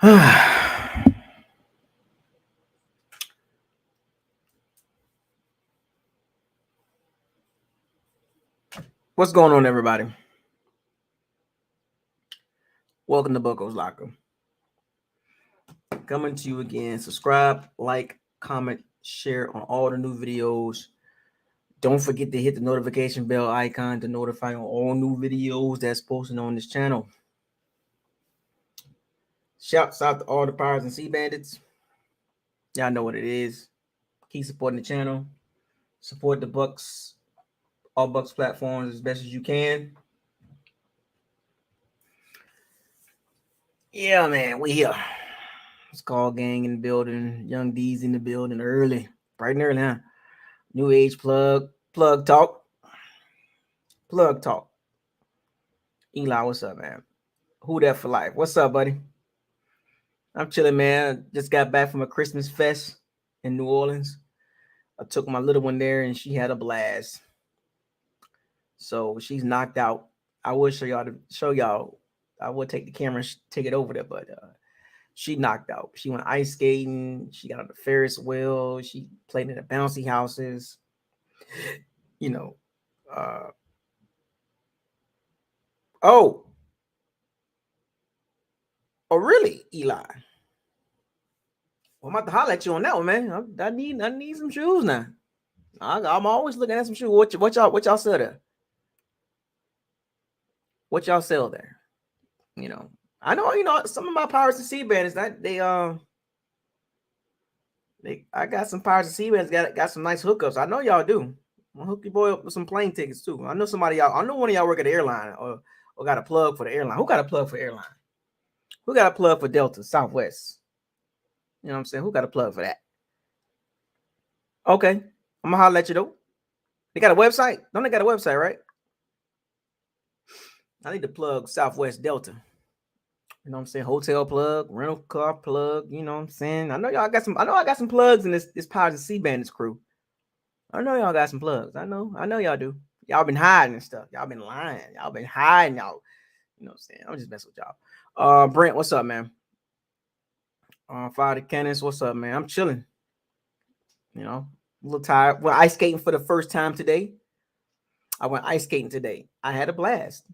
What's going on, everybody? Welcome to Bucco's Locker. Coming to you again. Subscribe, like, comment, share on all the new videos. Don't forget to hit the notification bell icon to notify on all new videos that's posted on this channel. Shouts out to all the Pirates and Sea Bandits. Y'all know what it is. Keep supporting the channel. Support the Bucks, all Bucks platforms as best as you can. Yeah, man, we here. It's called Gang in the building. Young D's in the building early. Bright and early, huh? New age plug talk. Plug talk. Eli, what's up, man? Who that for life? What's up, buddy? I'm chilling, man. Just got back from a Christmas fest in New Orleans. I took my little one there and she had a blast. So she's knocked out. I would show y'all. I would take the camera and take it over there, but she knocked out. She went ice skating. She got on the Ferris wheel. She played in the bouncy houses. You know. Oh, really, Eli? Well, I'm about to holler at you on that one, man. I need some shoes now. I'm always looking at some shoes. What y'all sell there? What y'all sell there? You know, I know, some of my Pirates and Sea Bandits that I got some Pirates and Sea Bandits got some nice hookups. I know y'all do. I'll hook your boy up with some plane tickets too. I know one of y'all work at the airline or got a plug for the airline. Who got a plug for airline? Who got a plug for Delta, Southwest? You know what I'm saying? Who got a plug for that? Okay. I'm gonna holler at you though. They got a website? Don't they got a website, right? I need to plug Southwest Delta. You know what I'm saying? Hotel plug, rental car plug. You know what I'm saying? I know I got some plugs in this Pirates and Sea Bandits crew. I know y'all got some plugs. I know y'all do. Y'all been hiding and stuff. Y'all been lying. Y'all been hiding. Y'all. You know what I'm saying? I'm just messing with y'all. Brent, what's up, man? Father Kenneth, what's up, man? I'm chilling. You know, a little tired. Went ice skating for the first time today. I went ice skating today. I had a blast.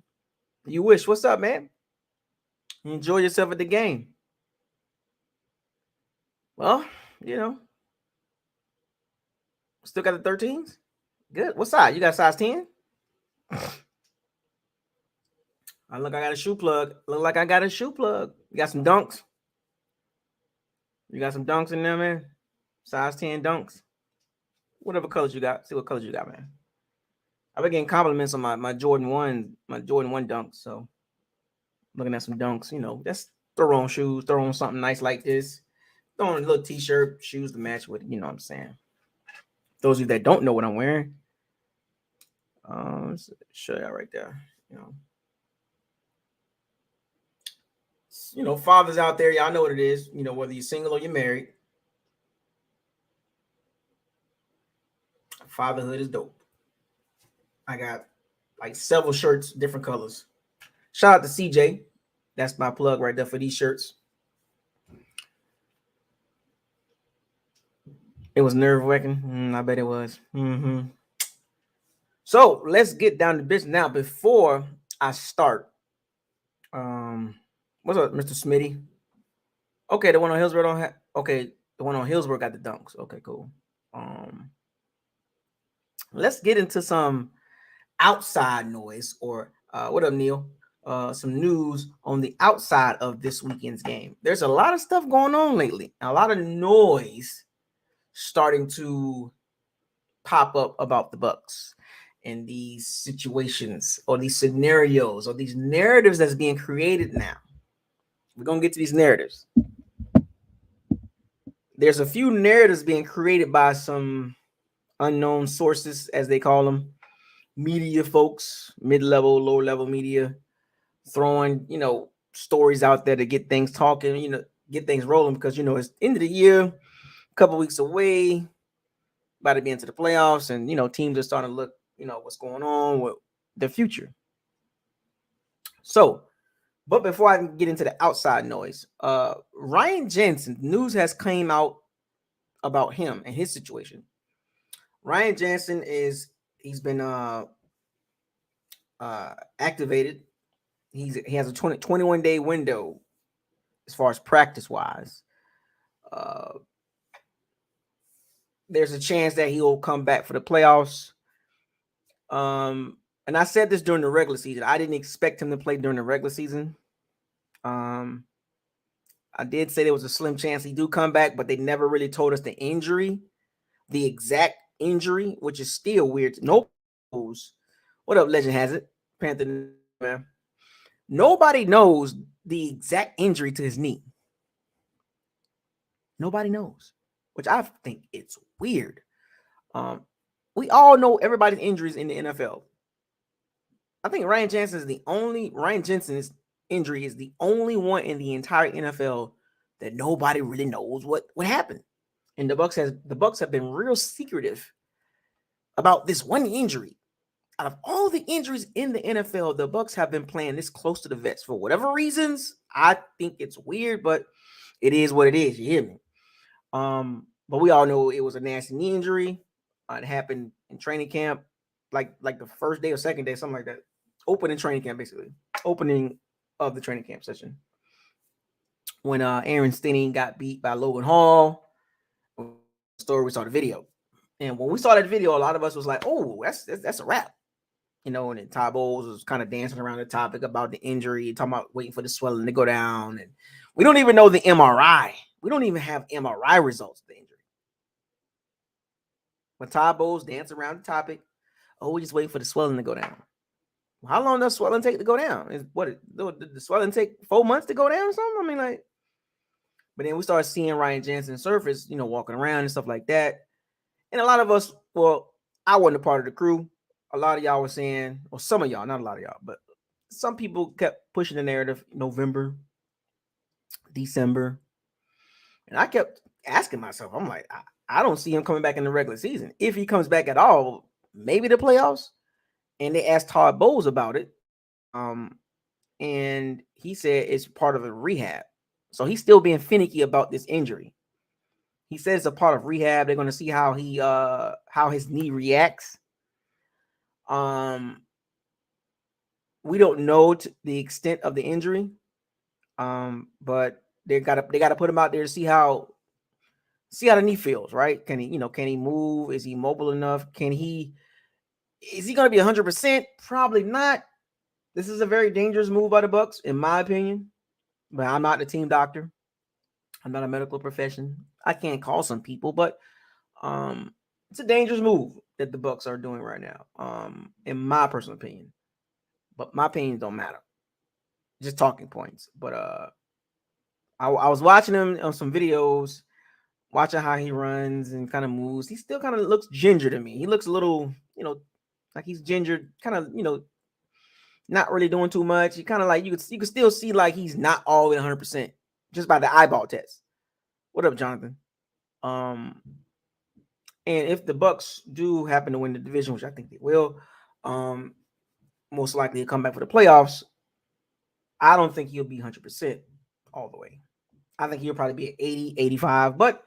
You wish. What's up, man? You enjoy yourself at the game. Well, still got the 13s. Good. What size? You got size 10? I got a shoe plug. Look like I got a shoe plug. You got some dunks? You got some dunks in there, man? Size 10 dunks? Whatever colors you got. See what colors you got, man. I've been getting compliments on my Jordan 1 dunks. So looking at some dunks, just throw on shoes, throw on something nice like this. Throw on a little t-shirt, shoes to match with, you know what I'm saying? Those of you that don't know what I'm wearing, show y'all right there. Fathers out there, y'all know what it is. Whether you're single or you're married, fatherhood is dope. I got like several shirts, different colors. Shout out to CJ. That's my plug right there for these shirts. It was nerve-wracking. I bet it was. So let's get down to business now. Before I start, what's up, Mr. Smitty? Okay, the one on Hillsborough don't have. Okay, the one on Hillsborough got the dunks. Okay, cool. Let's get into some outside noise, or what up, Neil? Some news on the outside of this weekend's game. There's a lot of stuff going on lately. A lot of noise starting to pop up about the Bucks and these situations or these scenarios or these narratives that's being created now. We're gonna get to these narratives. There's a few narratives being created by some unknown sources, as they call them, media folks, mid-level, lower-level media, throwing stories out there to get things talking, get things rolling, because it's end of the year, a couple weeks away, about to be into the playoffs, and teams are starting to look what's going on with the future. So But before I can get into the outside noise, Ryan Jensen, news has came out about him and his situation. Ryan Jensen he's been activated. He has a 21 day window as far as practice wise. Uh, there's a chance that he'll come back for the playoffs. And I said this during the regular season. I didn't expect him to play during the regular season. I did say there was a slim chance he do come back, but they never really told us the exact injury, which is still weird. Nobody knows. What up, Legend has it? Panther man. Nobody knows the exact injury to his knee. Nobody knows, which I think it's weird. We all know everybody's injuries in the NFL. I think Ryan Jensen's injury is the only one in the entire NFL that nobody really knows what happened. And the Bucs have been real secretive about this one injury. Out of all the injuries in the NFL, the Bucs have been playing this close to the vets for whatever reasons. I think it's weird, but it is what it is. You hear me? But we all know it was a nasty knee injury. It happened in training camp, like the first day or second day, something like that. Opening training camp, basically. Opening of the training camp session. When Aaron Stinney got beat by Logan Hall. Story, we saw the video. And when we saw that video, a lot of us was like, oh, that's a wrap. And then Ty Bowles was kind of dancing around the topic about the injury, talking about waiting for the swelling to go down. And we don't even know the MRI. We don't even have MRI results of the injury. But Ty Bowles danced around the topic. Oh, we just waiting for the swelling to go down. How long does swelling take to go down? Is the swelling take 4 months to go down or something? I mean, like, but then we started seeing Ryan Jensen surface, walking around and stuff like that. And a lot of us, well, I wasn't a part of the crew. A lot of y'all were saying, or some of y'all, not a lot of y'all, but some people kept pushing the narrative November, December. And I kept asking myself, I'm like, I don't see him coming back in the regular season. If he comes back at all, maybe the playoffs. And they asked Todd Bowles about it. And he said it's part of a rehab. So he's still being finicky about this injury. He says it's a part of rehab. They're going to see how his knee reacts. We don't know the extent of the injury. But they gotta put him out there to see how the knee feels, right? Can he move? Is he mobile enough? Is he gonna be 100%? Probably not. This is a very dangerous move by the Bucs, in my opinion. But I'm not the team doctor. I'm not a medical profession. I can't call some people, but it's a dangerous move that the Bucs are doing right now. In my personal opinion. But my opinions don't matter. Just talking points. But I was watching him on some videos, watching how he runs and kind of moves. He still kind of looks ginger to me. He looks a little, like he's ginger, kind of, not really doing too much. He kind of like you could still see like he's not all the way 100% just by the eyeball test. What up, Jonathan? And if the Bucs do happen to win the division, which I think they will, most likely come back for the playoffs. I don't think he'll be 100% all the way. I think he'll probably be at 80, 85, but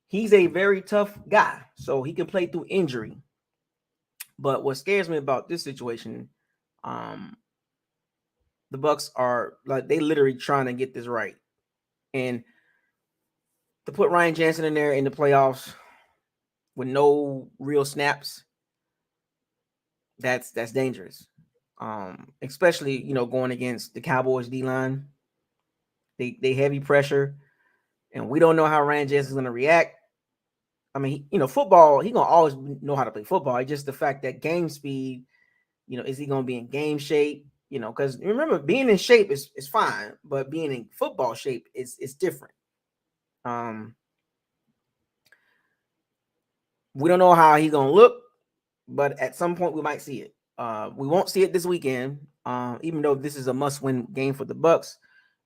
he's a very tough guy, so he can play through injury. But what scares me about this situation, the Bucs are like they literally trying to get this right, and to put Ryan Jensen in there in the playoffs with no real snaps, that's dangerous. Especially going against the Cowboys D line, they heavy pressure, and we don't know how Ryan Jensen is going to react. I mean, football, he going to always know how to play football. It's just the fact that game speed, is he going to be in game shape? Because remember, being in shape is fine, but being in football shape is different. We don't know how he's going to look, but at some point we might see it. We won't see it this weekend, even though this is a must-win game for the Bucs.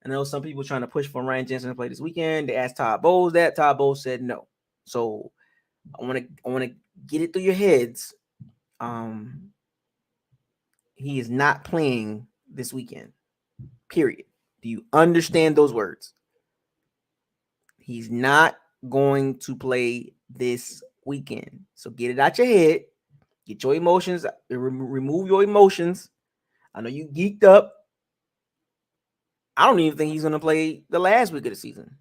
I know some people trying to push for Ryan Jensen to play this weekend. They asked Todd Bowles that. Todd Bowles said no. So I want to get it through your heads. He is not playing this weekend. Period. Do you understand those words? He's not going to play this weekend. So get it out your head. Get your emotions, remove your emotions. I know you geeked up. I don't even think he's going to play the last week of the season.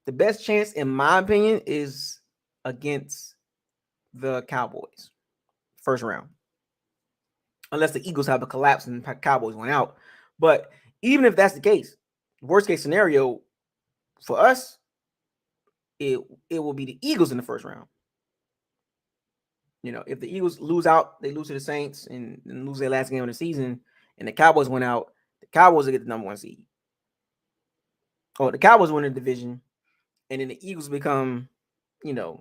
The best chance, in my opinion, is against the Cowboys, first round. Unless the Eagles have a collapse and the Cowboys went out. But even if that's the case, worst case scenario for us, it will be the Eagles in the first round. If the Eagles lose out, they lose to the Saints and lose their last game of the season, and the Cowboys went out, the Cowboys will get the number 1 seed. Or the Cowboys win the division, and then the Eagles become, the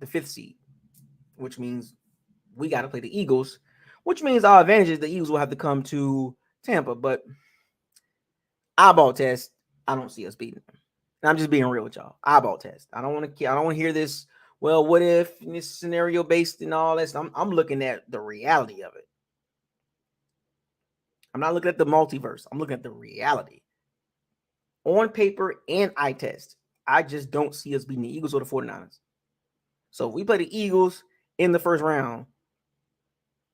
5th seed, which means we got to play the Eagles, which means our advantage is the Eagles will have to come to Tampa. But eyeball test, I don't see us beating them. And I'm just being real with y'all. Eyeball test. I don't want to hear this. Well, what if in this scenario based and all this? I'm looking at the reality of it. I'm not looking at the multiverse. I'm looking at the reality. On paper and eye test, I just don't see us beating the Eagles or the 49ers. So if we play the Eagles in the first round,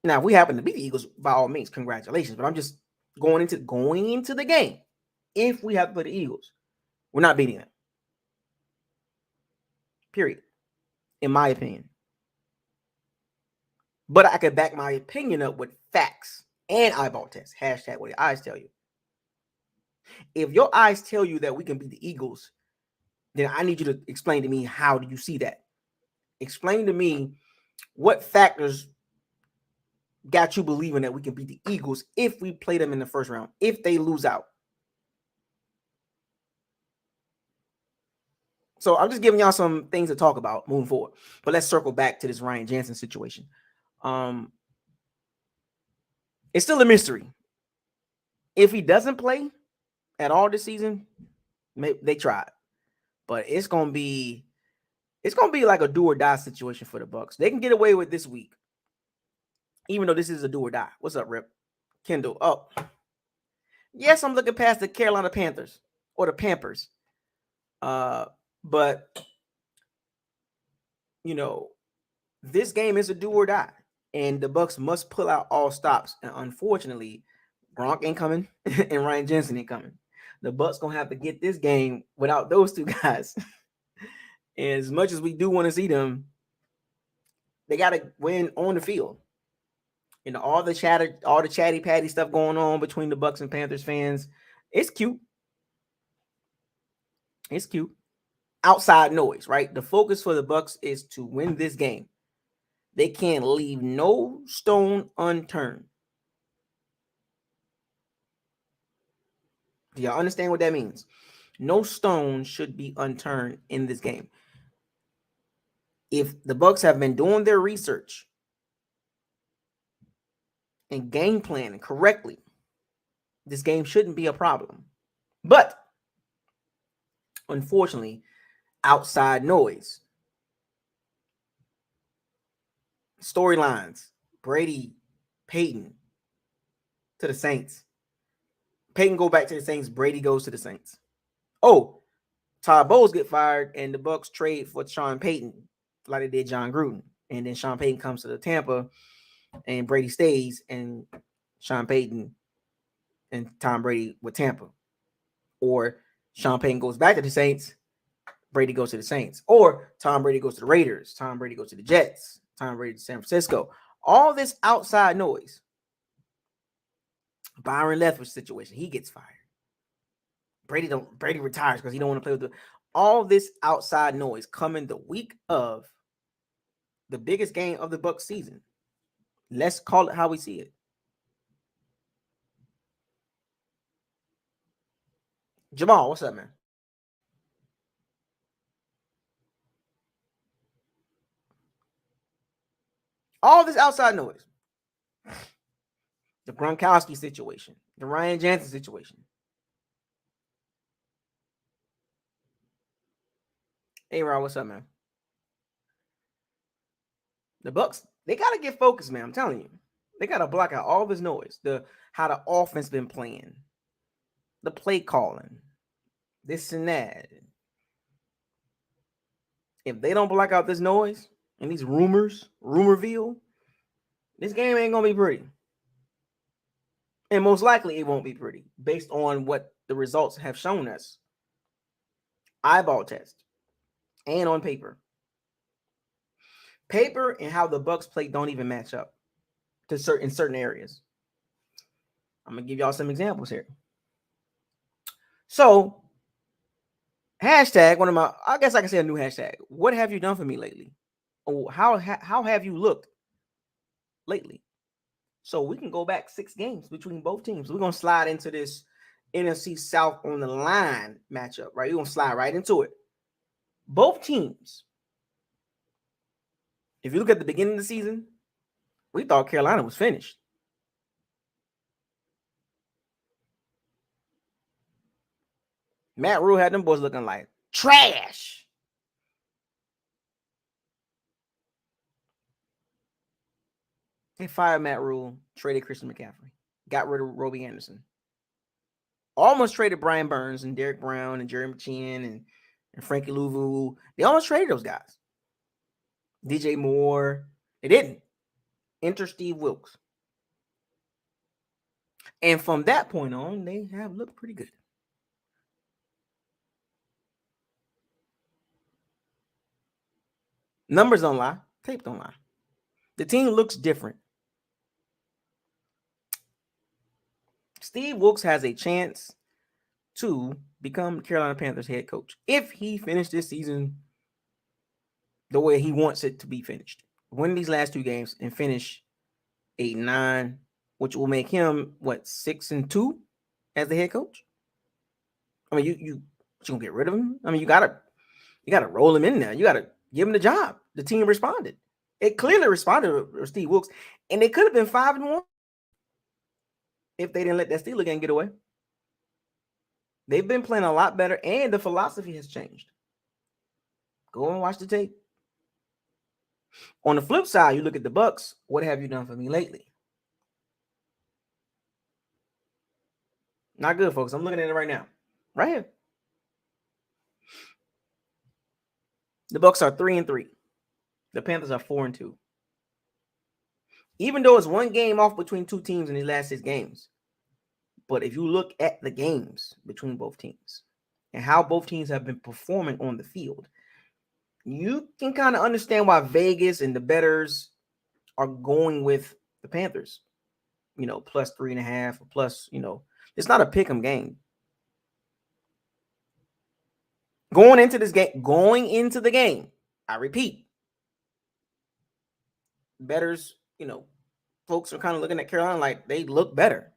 now if we happen to beat the Eagles, by all means, congratulations. But I'm just going into the game. If we have to play the Eagles, we're not beating them. Period. In my opinion. But I could back my opinion up with facts and eyeball tests. Hashtag what your eyes tell you. If your eyes tell you that we can beat the Eagles, then I need you to explain to me, how do you see that? Explain to me what factors got you believing that we can beat the Eagles if we play them in the first round, if they lose out. So I'm just giving y'all some things to talk about moving forward. But let's circle back to this Ryan Jensen situation. It's still a mystery. If he doesn't play at all this season, they tried. But it's gonna be like a do or die situation for the Bucs. They can get away with this week, even though this is a do or die. What's up, Rip? Kendall. Oh, yes, I'm looking past the Carolina Panthers or the Pampers. But this game is a do or die, and the Bucs must pull out all stops. And unfortunately, Gronk ain't coming, and Ryan Jensen ain't coming. The Bucs gonna have to get this game without those two guys. And as much as we do want to see them, they gotta win on the field. All the chatty patty stuff going on between the Bucs and Panthers fans. It's cute. It's cute. Outside noise, right? The focus for the Bucs is to win this game. They can't leave no stone unturned. Do y'all understand what that means? No stone should be unturned in this game. If the Bucs have been doing their research and game planning correctly, this game shouldn't be a problem. But unfortunately, outside noise, storylines, Brady, Peyton to the Saints. Peyton go back to the Saints. Brady goes to the Saints. Oh, Todd Bowles get fired, and the Bucs trade for Sean Payton like they did John Gruden. And then Sean Payton comes to the Tampa, and Brady stays, and Sean Payton and Tom Brady with Tampa. Or Sean Payton goes back to the Saints, Brady goes to the Saints. Or Tom Brady goes to the Raiders, Tom Brady goes to the Jets, Tom Brady to San Francisco. All this outside noise. Byron Leftwich situation, he gets fired. Brady retires because he don't want to play with all this outside noise coming the week of the biggest game of the Bucs season. Let's call it how we see it. Jamal, what's up, man? All this outside noise. The Gronkowski situation, the Ryan Jensen situation. Hey, Rod, what's up, man? The Bucs, they got to get focused, man. I'm telling you. They got to block out all this noise. How the offense been playing, the play calling, this and that. If they don't block out this noise and these rumorville, this game ain't gonna be pretty. And most likely it won't be pretty based on what the results have shown us. Eyeball test and on paper. Paper and how the Bucs play don't even match up to certain areas. I'm gonna give y'all some examples here. So, hashtag one of my, I guess I can say a new hashtag. What have you done for me lately? Oh, how have you looked lately? So we can go back 6 games between both teams. We're gonna slide into this NFC South on the line matchup, right? We're gonna slide right into it. Both teams. If you look at the beginning of the season, we thought Carolina was finished. Matt Rule had them boys looking like trash. They fired Matt Rule, traded Christian McCaffrey, got rid of Robbie Anderson. Almost traded Brian Burns and Derek Brown and Jerry McChin and Frankie Louvu. They almost traded those guys. DJ Moore. They didn't. Enter Steve Wilkes. And from that point on, they have looked pretty good. Numbers don't lie. Tape don't lie. The team looks different. Steve Wilkes has a chance to become Carolina Panthers head coach if he finished this season the way he wants it to be finished. Win these last 2 games and finish 8-9, which will make him 6-2 as the head coach. I mean, you gonna get rid of him? I mean, you gotta roll him in there. You gotta give him the job. The team responded. It clearly responded to Steve Wilkes, and they could have been 5-1 if they didn't let that Steeler game get away. They've been playing a lot better, and the philosophy has changed. Go and watch the tape. On the flip side, you look at the Bucs. What have you done for me lately? Not good, folks. I'm looking at it right now. Right here. The Bucs are 3-3. The Panthers are 4-2. Even though it's 1 game off between 2 teams in these last 6 games. But if you look at the games between both teams and how both teams have been performing on the field, you can kind of understand why Vegas and the bettors are going with the Panthers. Plus 3.5 or plus, it's not a pick 'em game. Going into the game, I repeat, bettors, folks are kind of looking at Carolina like they look better.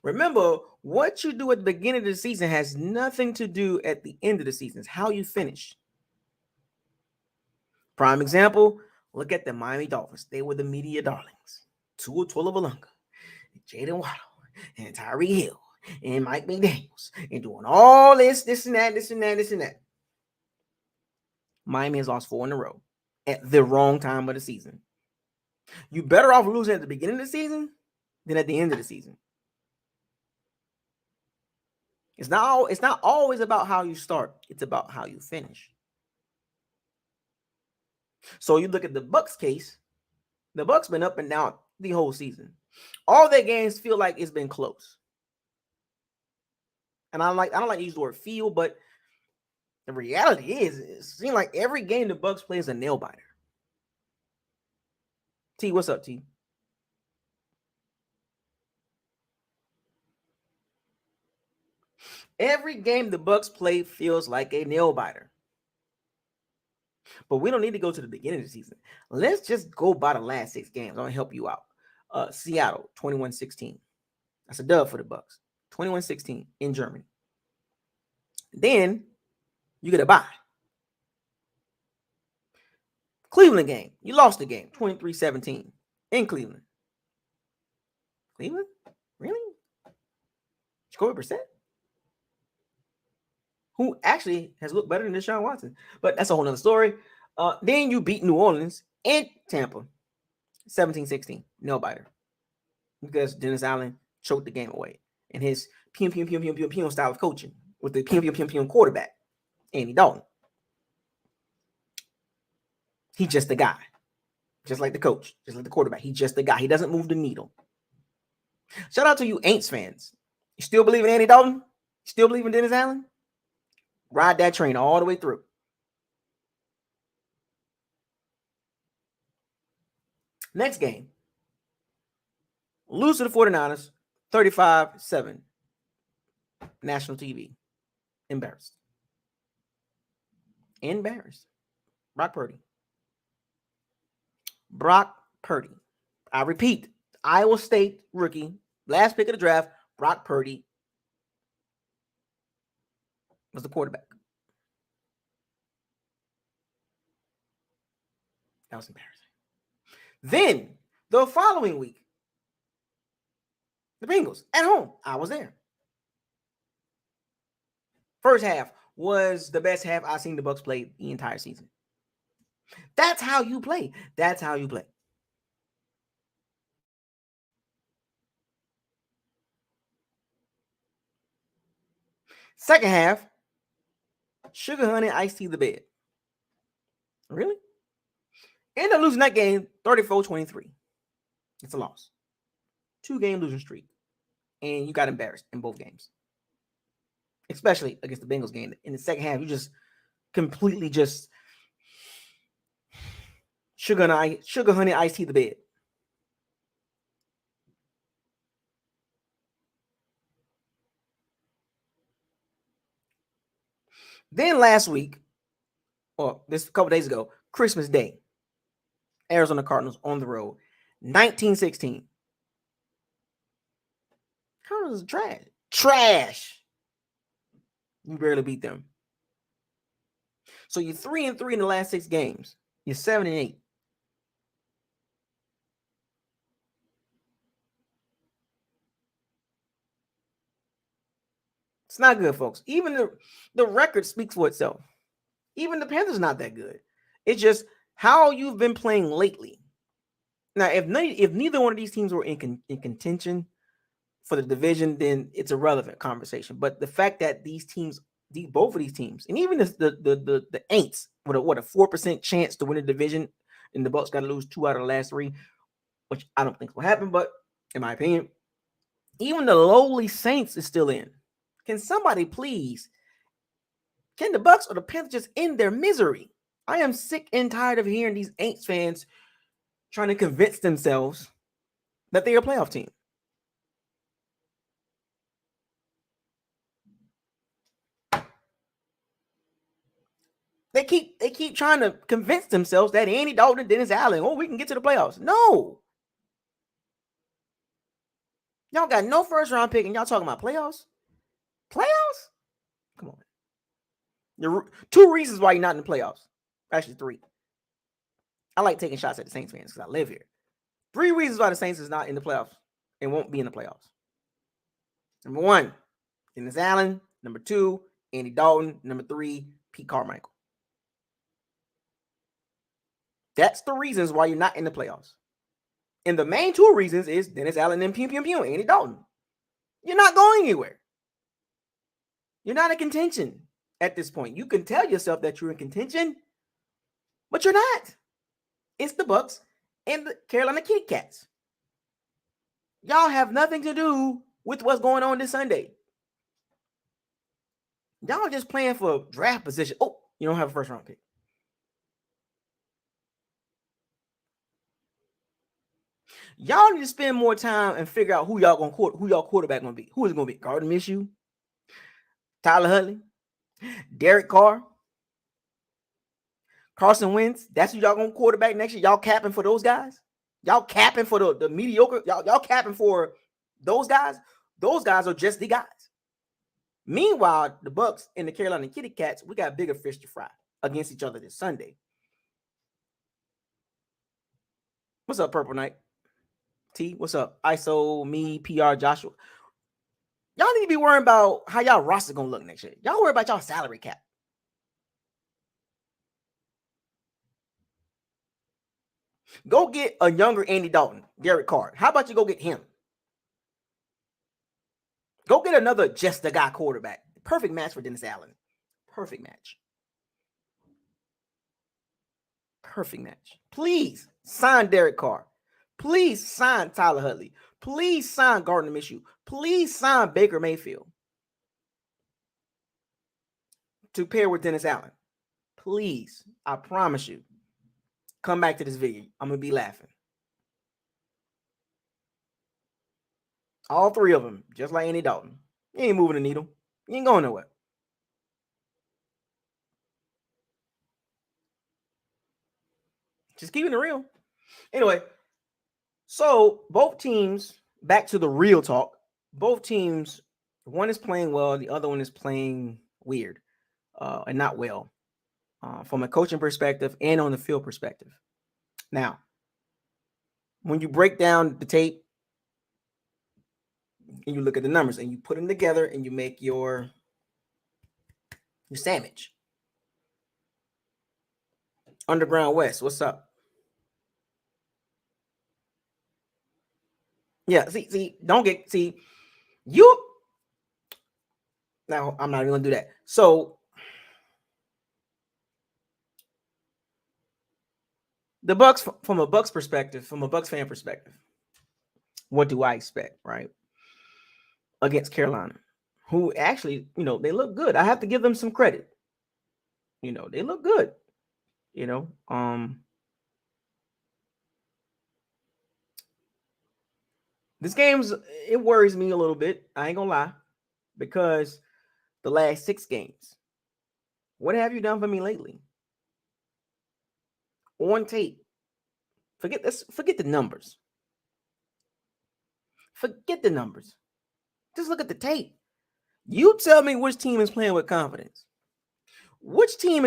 Remember, what you do at the beginning of the season has nothing to do at the end of the season. It's how you finish. Prime example, look at the Miami Dolphins. They were the media darlings. Tua Tagovailoa, Jaden Waddle, and Tyreek Hill, and Mike McDaniels, and doing all this and that. Miami has lost 4 in a row at the wrong time of the season. You better off losing at the beginning of the season than at the end of the season. It's not always about how you start. It's about how you finish. So you look at the Bucs case. The Bucs been up and down the whole season. All their games feel like it's been close. And I don't like to use the word feel, but the reality is it seems like every game the Bucs play is a nail biter. T, what's up, T? Every game the Bucs play feels like a nail biter. But we don't need to go to the beginning of the season. Let's just go by the last 6 games. I'm going to help you out. Seattle, 21-16. That's a dub for the Bucs. 21-16 in Germany. Then you get a bye. Cleveland game. You lost the game. 23-17 in Cleveland. Cleveland? Really? Jacoby Brissett? Who actually has looked better than Deshaun Watson. But that's a whole nother story. Then you beat New Orleans and Tampa. 17-16, nail biter. Because Dennis Allen choked the game away. And his pew style of coaching with the pew quarterback, Andy Dalton. He's just the guy. Just like the coach, just like the quarterback. He's just the guy. He doesn't move the needle. Shout out to you Aints fans. You still believe in Andy Dalton? You still believe in Dennis Allen? Ride that train all the way through. Next game. Lose to the 49ers, 35-7. National TV. Embarrassed. Brock Purdy. I repeat, Iowa State rookie, last pick of the draft, Brock Purdy was the quarterback. That was embarrassing. Then, the following week, the Bengals at home. I was there. First half was the best half I've seen the Bucs play the entire season. That's how you play. That's how you play. Second half, sugar honey iced tea the bed. Really? End up losing that game 34-23. It's a loss. 2-game losing streak. And you got embarrassed in both games. Especially against the Bengals game. In the second half, you just completely just sugar honey iced tea the bed. Then last week, or this couple days ago, Christmas Day, Arizona Cardinals on the road, 19-16. Cardinals is trash. Trash. You barely beat them. So you're 3-3 in the last 6 games. You're 7-8. It's not good, folks. Even the record speaks for itself. Even the Panthers not that good. It's just how you've been playing lately. Now, if neither one of these teams were in contention for the division, then it's a relevant conversation. But the fact that both of these teams, and even the Aints, with a 4% chance to win the division, and the Bucs got to lose 2 out of the last 3, which I don't think will happen. But in my opinion, even the lowly Saints is still in. Can somebody please? Can the Bucs or the Panthers just end their misery? I am sick and tired of hearing these Aints fans trying to convince themselves that they're a playoff team. They keep trying to convince themselves that Andy Dalton and Dennis Allen, we can get to the playoffs. No. Y'all got no first round pick and y'all talking about playoffs? Playoffs? Come on. There are 2 reasons why you're not in the playoffs. Actually, 3. I like taking shots at the Saints fans because I live here. 3 reasons why the Saints is not in the playoffs and won't be in the playoffs. Number 1, Dennis Allen. Number 2, Andy Dalton. Number 3, Pete Carmichael. That's the reasons why you're not in the playoffs. And the main 2 reasons is Dennis Allen and Andy Dalton. You're not going anywhere. You're not in contention at this point. You can tell yourself that you're in contention, but you're not. It's the Bucs and the Carolina Kitty Cats. Y'all have nothing to do with what's going on this Sunday. Y'all just playing for draft position. Oh, you don't have a first round pick. Y'all need to spend more time and figure out who y'all quarterback gonna be. Who is it gonna be? Gardner Minshew, Tyler Huntley, Derek Carr, Carson Wentz. That's who y'all gonna quarterback next year. Y'all capping for those guys? Y'all capping for the mediocre? Y'all capping for those guys? Those guys are just the guys. Meanwhile, the Bucs and the Carolina Kitty Cats, we got bigger fish to fry against each other this Sunday. What's up, Purple Knight? T, what's up? ISO, me, PR, Joshua. Y'all need to be worrying about how y'all roster gonna look next year. Y'all worry about y'all salary cap. Go get a younger Andy Dalton, Derek Carr. How about you go get him? Go get another just the guy quarterback. Perfect match for Dennis Allen. Perfect match. Perfect match. Please sign Derek Carr. Please sign Tyler Huntley. Please sign Gardner Minshew. Please sign Baker Mayfield to pair with Dennis Allen. Please, I promise you. Come back to this video. I'm going to be laughing. All three of them, just like Andy Dalton. You ain't moving the needle. You ain't going nowhere. Just keeping it real. Anyway, so both teams, back to the real talk, both teams, one is playing well, the other one is playing weird and not well from a coaching perspective and on the field perspective. Now, when you break down the tape and you look at the numbers and you put them together and you make your sandwich. Underground West, what's up? Yeah, you. Now, I'm not even going to do that. So, the Bucks, from a Bucks perspective, from a Bucks fan perspective, what do I expect, right? Against Carolina, who actually, they look good. I have to give them some credit. They look good. This it worries me a little bit. I ain't gonna lie, because the last 6 games, what have you done for me lately? On tape, forget this. Forget the numbers. Forget the numbers. Just look at the tape. You tell me which team is playing with confidence. Which team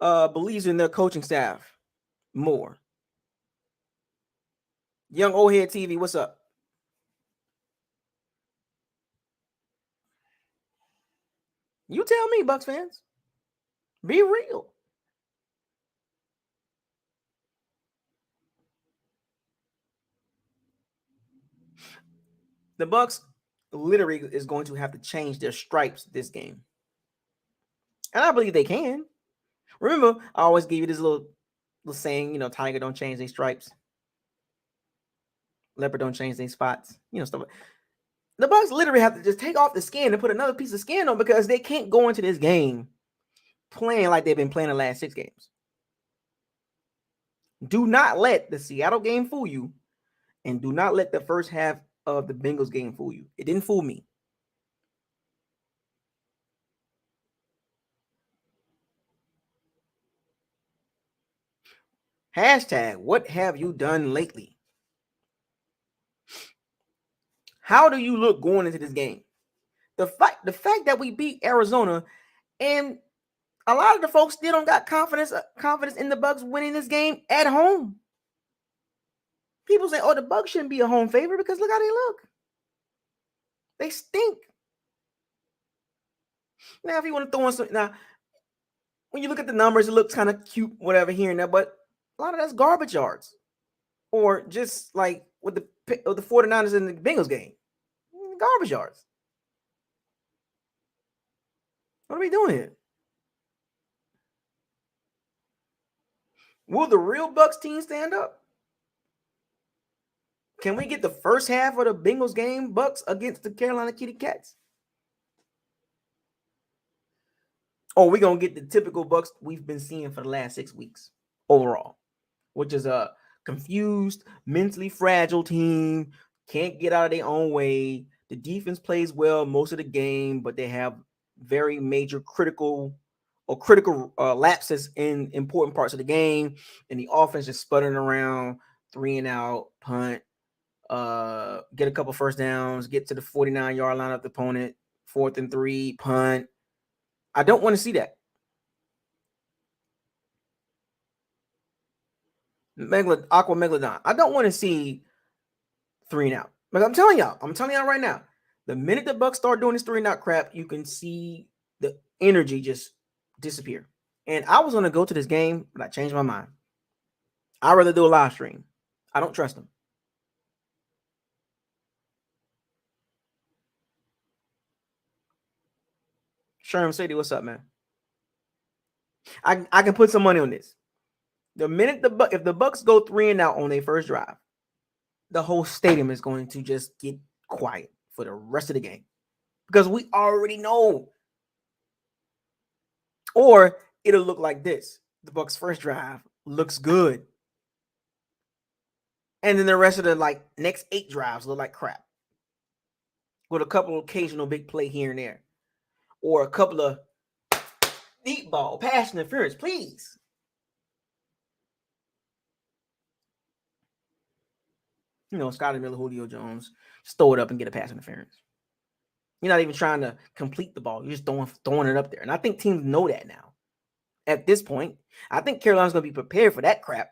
believes in their coaching staff more? Young old head TV, what's up? You tell me, Bucks fans. Be real. The Bucks literally is going to have to change their stripes this game. And I believe they can. Remember, I always give you this little saying, tiger don't change their stripes. Leopard don't change their spots. Stuff like the Bucks literally have to just take off the skin and put another piece of skin on, because they can't go into this game playing like they've been playing the last 6 games. Do not let the Seattle game fool you, and do not let the first half of the Bengals game fool you. It didn't fool me. Hashtag, what have you done lately? How do you look going into this game? The fact that we beat Arizona, and a lot of the folks still don't got confidence in the Bucks winning this game at home. People say, "Oh, the Bucks shouldn't be a home favorite because look how they look. They stink." Now, if you want to throw in some, now when you look at the numbers, it looks kind of cute, whatever here and there, but a lot of that's garbage yards, or just like with the 49ers in the Bengals game, garbage yards. What are we doing here? Will the real Bucks team stand up? Can we get the first half of the Bengals game, Bucks against the Carolina Kitty Cats? Or we going to get the typical Bucks we've been seeing for the last 6 weeks overall, which is a confused, mentally fragile team, can't get out of their own way. The defense plays well most of the game, but they have very major critical lapses in important parts of the game, and the offense just sputtering around, 3 and out, punt, get a couple first downs, get to the 49-yard line of the opponent, 4th and 3, punt. I don't want to see that. Aqua Megalodon. I don't want to see 3 and out. But I'm telling y'all right now, the minute the Bucks start doing this 3 and out crap, you can see the energy just disappear. And I was going to go to this game, but I changed my mind. I'd rather do a live stream. I don't trust them. Sherm City, what's up, man? I can put some money on this. The minute if the Bucks go 3-and-out on their first drive, the whole stadium is going to just get quiet for the rest of the game because we already know. Or it'll look like this: the Bucks' first drive looks good, and then the rest of the next 8 drives look like crap, with a couple of occasional big play here and there, or a couple of deep ball pass interference, please. Scotty Miller, Julio Jones, just throw it up and get a pass interference. You're not even trying to complete the ball. You're just throwing it up there. And I think teams know that now. At this point, I think Carolina's going to be prepared for that crap.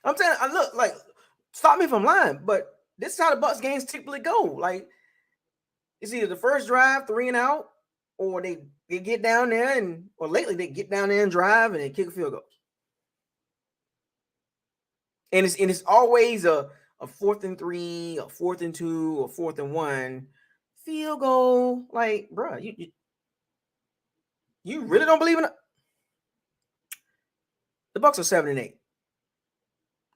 I'm saying, look, stop me if I'm lying, but this is how the Bucks games typically go. It's either the first drive, 3-and-out, or they get down there or lately they get down there and drive and they kick a field goal. And it's always a 4th and 3, a 4th and 2, or 4th and 1 field goal. Bro, you really don't believe in it? The Bucks are 7-8.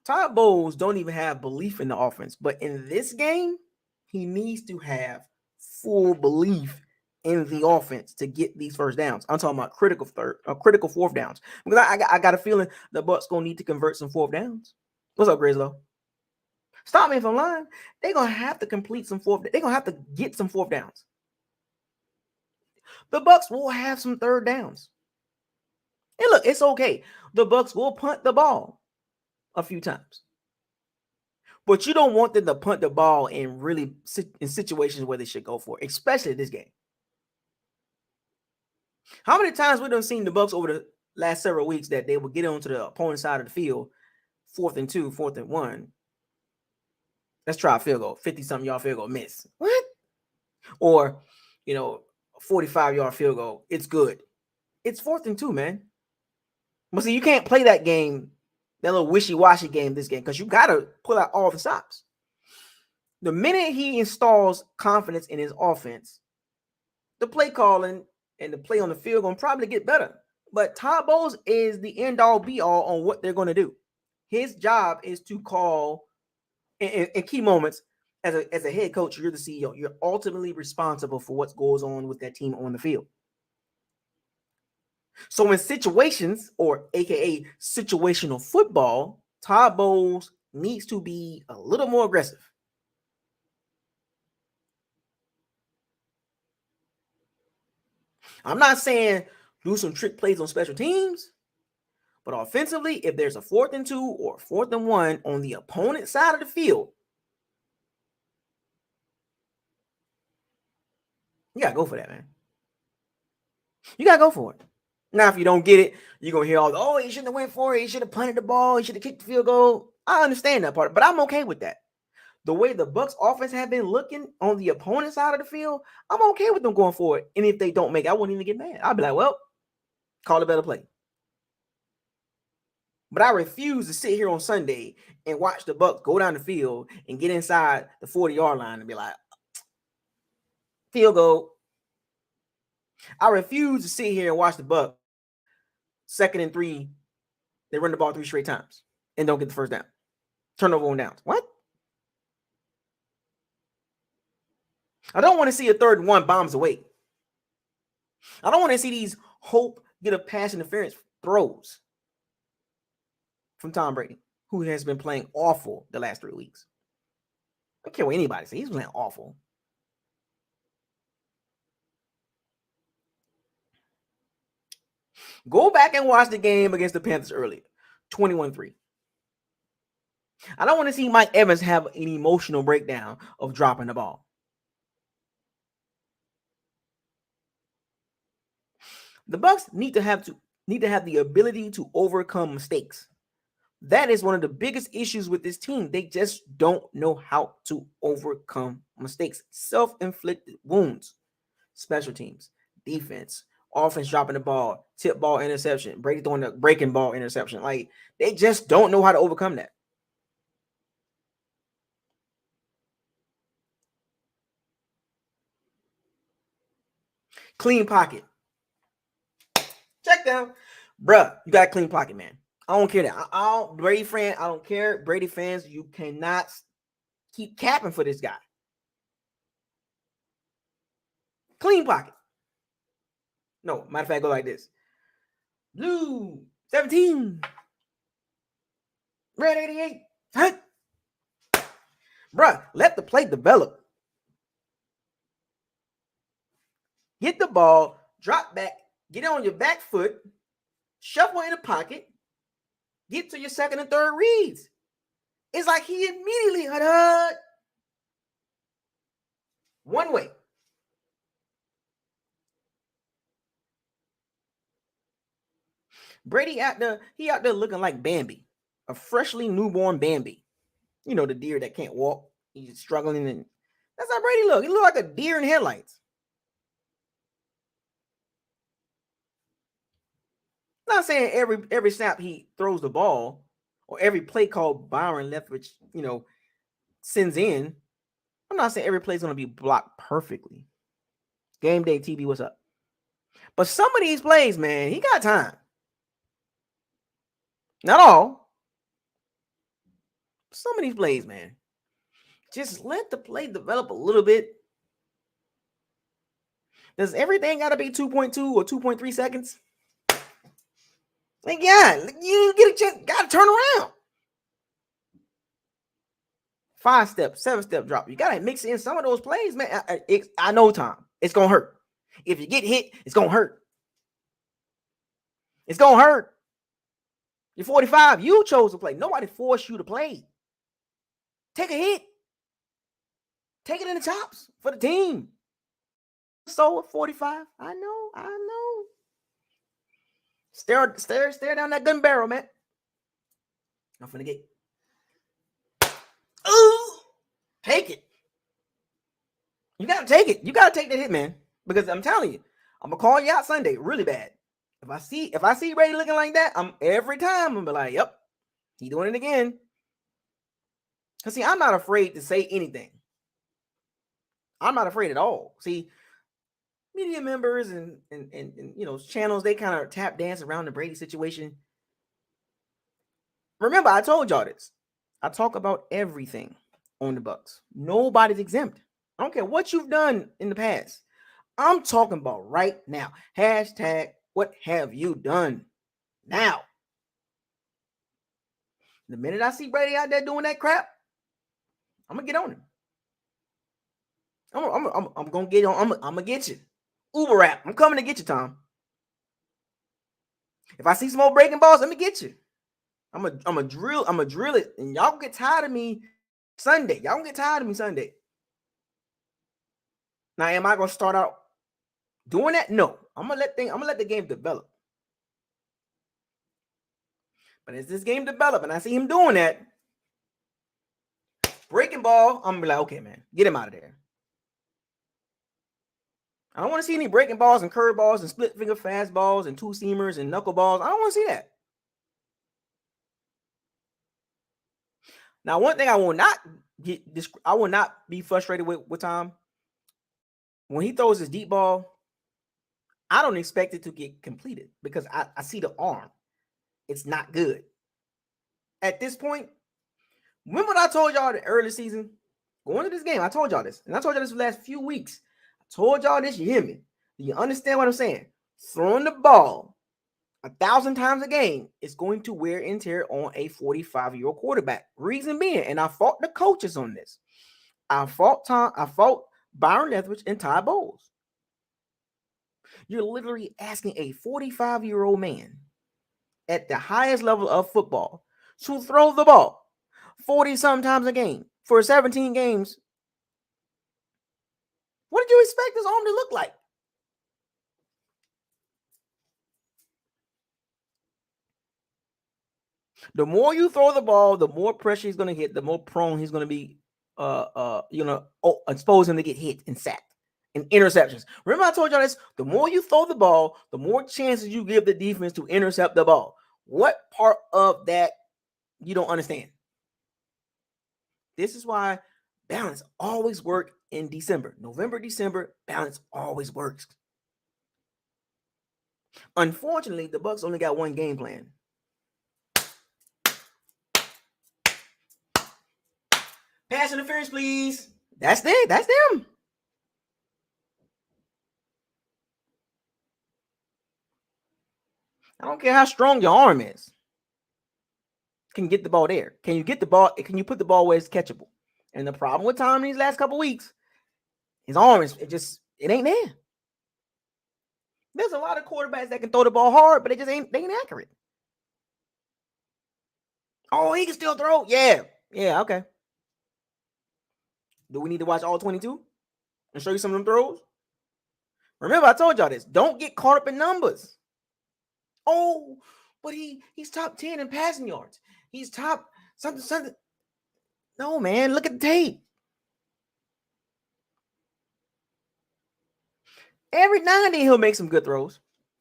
Todd Bowles don't even have belief in the offense, but in this game, he needs to have full belief in the offense to get these first downs. I'm talking about critical 4th downs, because I got a feeling the Bucks gonna need to convert some 4th downs. What's up, Grizzlo? Stop me if I'm lying. They're gonna have to complete some 4th. They're gonna have to get some 4th downs. The Bucks will have some 3rd downs. And look, it's okay. The Bucks will punt the ball a few times, but you don't want them to punt the ball in situations where they should go for it, especially this game. How many times we done seen the Bucks over the last several weeks that they would get onto the opponent's side of the field, 4th and 2, 4th and 1. Let's try a field goal, 50-something yard field goal, miss. What? Or, 45-yard field goal, it's good. It's 4th and 2, man. But see, you can't play that game, that little wishy-washy game this game, because you got to pull out all the stops. The minute he installs confidence in his offense, the play calling and the play on the field going to probably get better. But Todd Bowles is the end-all, be-all on what they're going to do. His job is to call, in key moments, as a head coach, you're the CEO. You're ultimately responsible for what goes on with that team on the field. So in situations, or AKA situational football, Todd Bowles needs to be a little more aggressive. I'm not saying do some trick plays on special teams, but offensively, if there's a 4th and 2 or 4th and 1 on the opponent's side of the field, you got to go for that, man. You got to go for it. Now, if you don't get it, you're going to hear all he shouldn't have went for it. He should have punted the ball. He should have kicked the field goal. I understand that part, but I'm okay with that. The way the Bucks offense have been looking on the opponent's side of the field, I'm okay with them going for it. And if they don't make it, I wouldn't even get mad. I'd be like, well, call a better play. But I refuse to sit here on Sunday and watch the Bucks go down the field and get inside the 40-yard line and be like, field goal. I refuse to sit here and watch the Bucks 2nd and 3. They run the ball 3 straight times and don't get the first down. Turnover on downs. What? I don't want to see a 3rd and 1 bombs away. I don't want to see these hope get a pass interference throws from Tom Brady, who has been playing awful the last 3 weeks. I don't care what anybody says. He's playing awful. Go back and watch the game against the Panthers earlier. 21-3. I don't want to see Mike Evans have an emotional breakdown of dropping the ball. The Bucks need to have the ability to overcome mistakes. That is one of the biggest issues with this team. They just don't know how to overcome mistakes, self-inflicted wounds. Special teams, defense, offense dropping the ball, tip ball interception, Brady throwing the breaking ball interception. Like, they just don't know how to overcome that. Clean pocket. Check down. Bruh, you got a clean pocket, man. I don't care that. I don't, Brady fan, I don't care. Brady fans, you cannot keep capping for this guy. Clean pocket. No, matter of fact, go like this. Blue 17. Red 88. Huh? Bruh, let the play develop. Get the ball, drop back, get on your back foot, shuffle in the pocket, get to your second and third reads. It's like he immediately had one way. Brady out there looking like Bambi, a freshly newborn Bambi. You know, the deer that can't walk. He's struggling, and that's how Brady look. He look like a deer in headlights. Not saying every snap he throws the ball or every play call Byron Leftwich, sends in. I'm not saying every play is going to be blocked perfectly. Game day TV, what's up? But some of these plays, man, he got time. Not all. Some of these plays, man. Just let the play develop a little bit. Does everything got to be 2.2 or 2.3 seconds? Like, yeah, you get a chance, got to turn around. 5-step, 7-step drop. You got to mix in some of those plays, man. I know, Tom. It's going to hurt. If you get hit, it's going to hurt. It's going to hurt. You're 45. You chose to play. Nobody forced you to play. Take a hit. Take it in the chops for the team. So at 45, I know. Stare down that gun barrel, man. I'm finna get. Ooh, take it. You gotta take it. You gotta take that hit, man. Because I'm telling you, I'm gonna call you out Sunday really bad. If I see Brady looking like that, every time I'm gonna be like, yep, he doing it again. Cause see, I'm not afraid to say anything. I'm not afraid at all. See, media members and channels, they kind of tap dance around the Brady situation. Remember, I told y'all this. I talk about everything on the Bucs. Nobody's exempt. I don't care what you've done in the past. I'm talking about right now. Hashtag, what have you done now? The minute I see Brady out there doing that crap, I'm gonna get on him. I'm gonna get on. I'm gonna get you. Uber rap. I'm coming to get you, Tom. If I see some more breaking balls, let me get you. I'm a drill it, and y'all get tired of me Sunday. Y'all get tired of me Sunday. Now, am I gonna start out doing that? No. I'm gonna let the game develop. But as this game develop and I see him doing that, breaking ball, I'm gonna be like, okay, man, get him out of there. I don't want to see any breaking balls and curve balls and split finger fastballs and two seamers and knuckleballs. I don't want to see that. Now, one thing I will not be frustrated with Tom. When he throws his deep ball, I don't expect it to get completed because I see the arm. It's not good. At this point, remember what I told y'all the early season? Going into this game, I told y'all this. And I told y'all this for the last few weeks. I told y'all this, you hear me? Do you understand what I'm saying? Throwing the ball 1,000 times a game is going to wear and tear on a 45-year-old quarterback. Reason being, and I fought the coaches on this. I fought Byron Leftwich and Ty Bowles. You're literally asking a 45-year-old man at the highest level of football to throw the ball 40-something times a game for 17 games. What did you expect his arm to look like? The more you throw the ball, the more pressure he's going to hit, the more prone he's going to be, expose him to get hit and sacked and interceptions. Remember I told y'all this? The more you throw the ball, the more chances you give the defense to intercept the ball. What part of that you don't understand? This is why balance always works in December. November, December, balance always works. Unfortunately, the Bucs only got one game plan. Pass interference, please. That's them. That's them. I don't care how strong your arm is. Can get the ball there. Can you get the ball? Can you put the ball where it's catchable? And the problem with Tom these last couple weeks, his arm is it ain't there. There's a lot of quarterbacks that can throw the ball hard, but they ain't accurate. Oh, he can still throw. Yeah, okay. Do we need to watch all 22 and show you some of them throws? Remember, I told y'all this. Don't get caught up in numbers. Oh, but he's top 10 in passing yards. He's top something. No, man, look at the tape. Every now and then he'll make some good throws.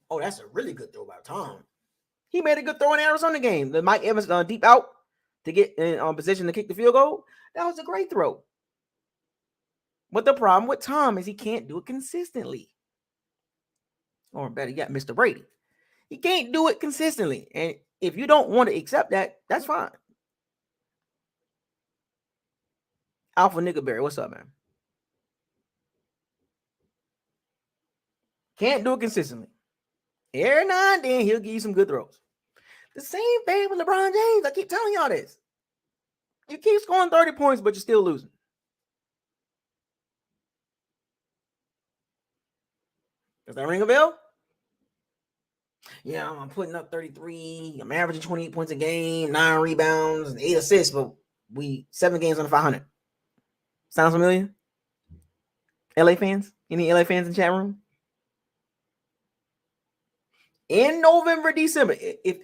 Oh, that's a really good throw by Tom. He made a good throw in the Arizona game. The Mike Evans deep out to get in position to kick the field goal. That was a great throw. But the problem with Tom is he can't do it consistently. Or better yet, Mr. Brady. He can't do it consistently. And if you don't want to accept that, that's fine. Alpha Nickelberry, what's up, man? Can't do it consistently. Every now and then he'll give you some good throws. The same thing with LeBron James. I keep telling y'all this. You keep scoring 30 points, but you're still losing. Does that ring a bell? Yeah, I'm putting up 33. I'm averaging 28 points a game, 9 rebounds, and 8 assists, but we 7 games under 500. Sounds familiar? LA fans? Any LA fans in the chat room? In November, December, if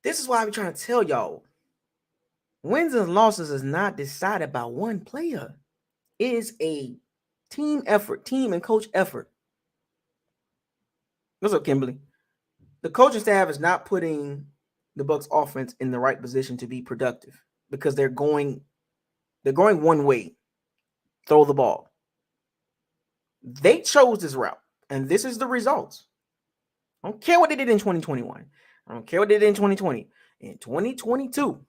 this is why I'm trying to tell y'all, wins and losses is not decided by one player. It is a team effort, team and coach effort. What's up, Kimberly? The coaching staff is not putting the Bucs offense in the right position to be productive because they're going one way, throw the ball. They chose this route, and this is the results. I don't care what they did in 2021. I don't care what they did in 2020. In 2022,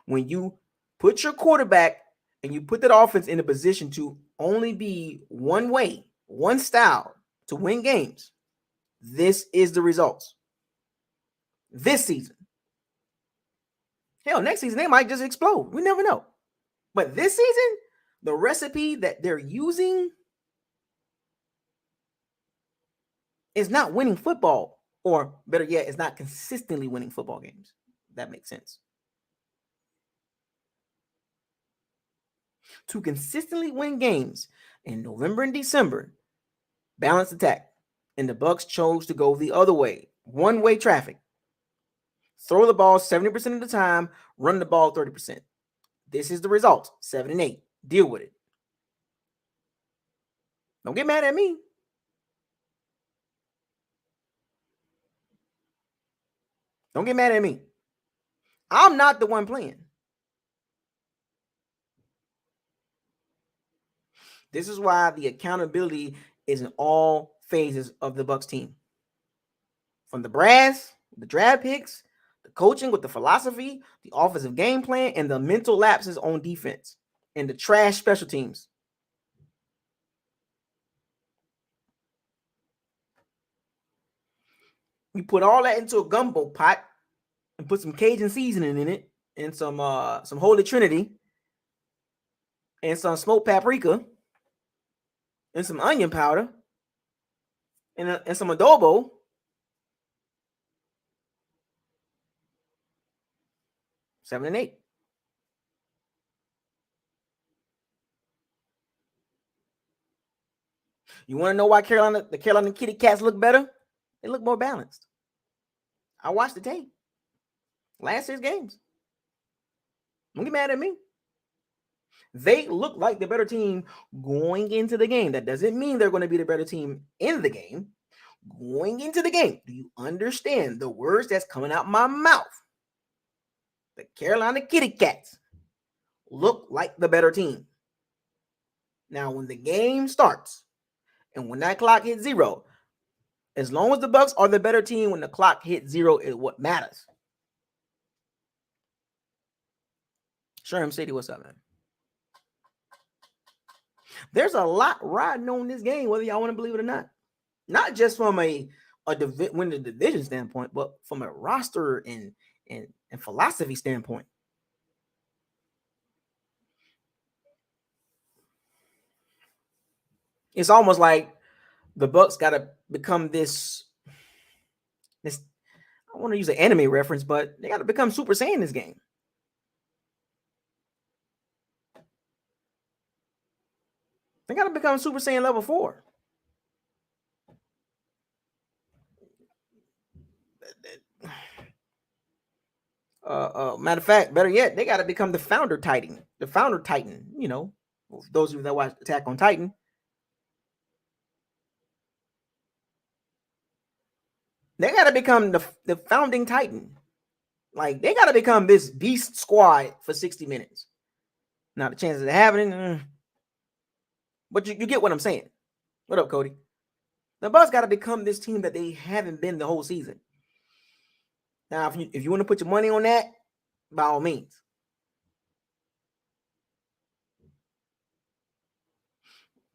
when you put your quarterback and you put that offense in a position to only be one way, one style to win games, this is the results. This season. Hell, next season they might just explode. We never know. But this season, the recipe that they're using is not winning football, or better yet, it's not consistently winning football games. That makes sense. To consistently win games in November and December, balanced attack, and the Bucs chose to go the other way, one-way traffic. Throw the ball 70% of the time, run the ball 30%. This is the result, 7-8. Deal with it. Don't get mad at me. Don't get mad at me. I'm not the one playing. This is why the accountability is in all phases of the Bucs team. From the brass, the draft picks, the coaching with the philosophy, the offensive game plan, and the mental lapses on defense, and the trash special teams. You put all that into a gumbo pot and put some Cajun seasoning in it, and some Holy Trinity, and some smoked paprika, and some onion powder, and some adobo. 7-8. You want to know why the Carolina Kitty Cats look better? They look more balanced. I watched the tape. Last 6 games. Don't get mad at me. They look like the better team going into the game. That doesn't mean they're going to be the better team in the game. Going into the game, do you understand the words that's coming out my mouth? The Carolina Kitty Cats look like the better team. Now, when the game starts and when that clock hits 0, as long as the Bucs are the better team when the clock hits 0 is what matters. Sherm City, what's up, man? There's a lot riding on this game, whether y'all want to believe it or not. Not just from a win the division standpoint, but from a roster and philosophy standpoint. It's almost like the Bucs got to become this. I want to use an anime reference, but they got to become Super Saiyan this game. They got to become Super Saiyan level 4. Matter of fact, better yet, they got to become the Founder Titan. The Founder Titan, you know, those of you that watch Attack on Titan. They got to become the Founding Titan. Like, they got to become this beast squad for 60 minutes. Now, the chances of it happening, but you get what I'm saying. What up, Cody? The Bucs got to become this team that they haven't been the whole season. Now, if you want to put your money on that, by all means.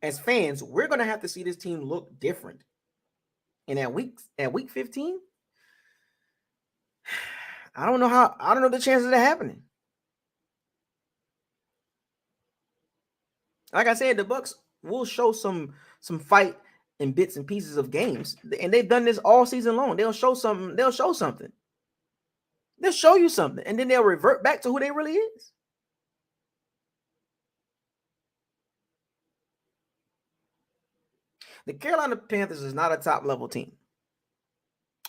As fans, we're going to have to see this team look different. And at week 15, I don't know the chances of that happening. Like I said, the Bucs will show some fight in bits and pieces of games. And they've done this all season long. They'll show something. They'll show you something. And then they'll revert back to who they really is. The Carolina Panthers is not a top-level team.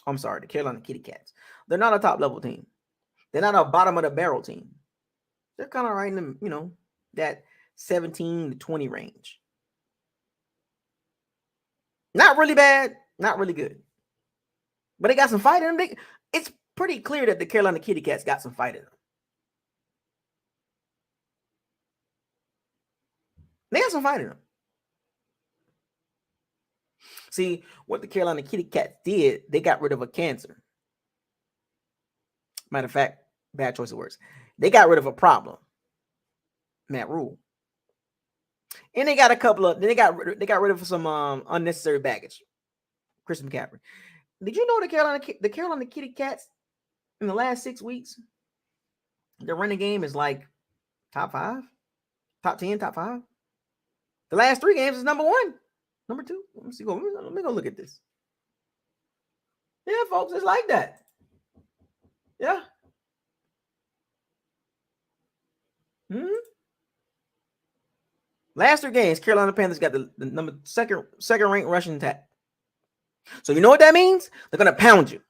I'm sorry, the Carolina Kitty Cats. They're not a top-level team. They're not a bottom-of-the-barrel team. They're kind of right in the, that 17 to 20 range. Not really bad, not really good. But they got some fight in them. It's pretty clear that the Carolina Kitty Cats got some fight in them. They got some fight in them. See, what the Carolina Kitty Cats did, they got rid of a cancer. Matter of fact, bad choice of words. They got rid of a problem. Matt Rule. And they got they got rid of some unnecessary baggage. Christian McCaffrey. Did you know the Carolina Kitty Cats in the last 6 weeks, their running game is like top 5, top 10, top 5. The last 3 games is number 1, number 2. Let me go look at this. Yeah, folks, it's like that. Yeah. Last 3 games, Carolina Panthers got the number second ranked rushing attack. So you know what that means? They're gonna pound you.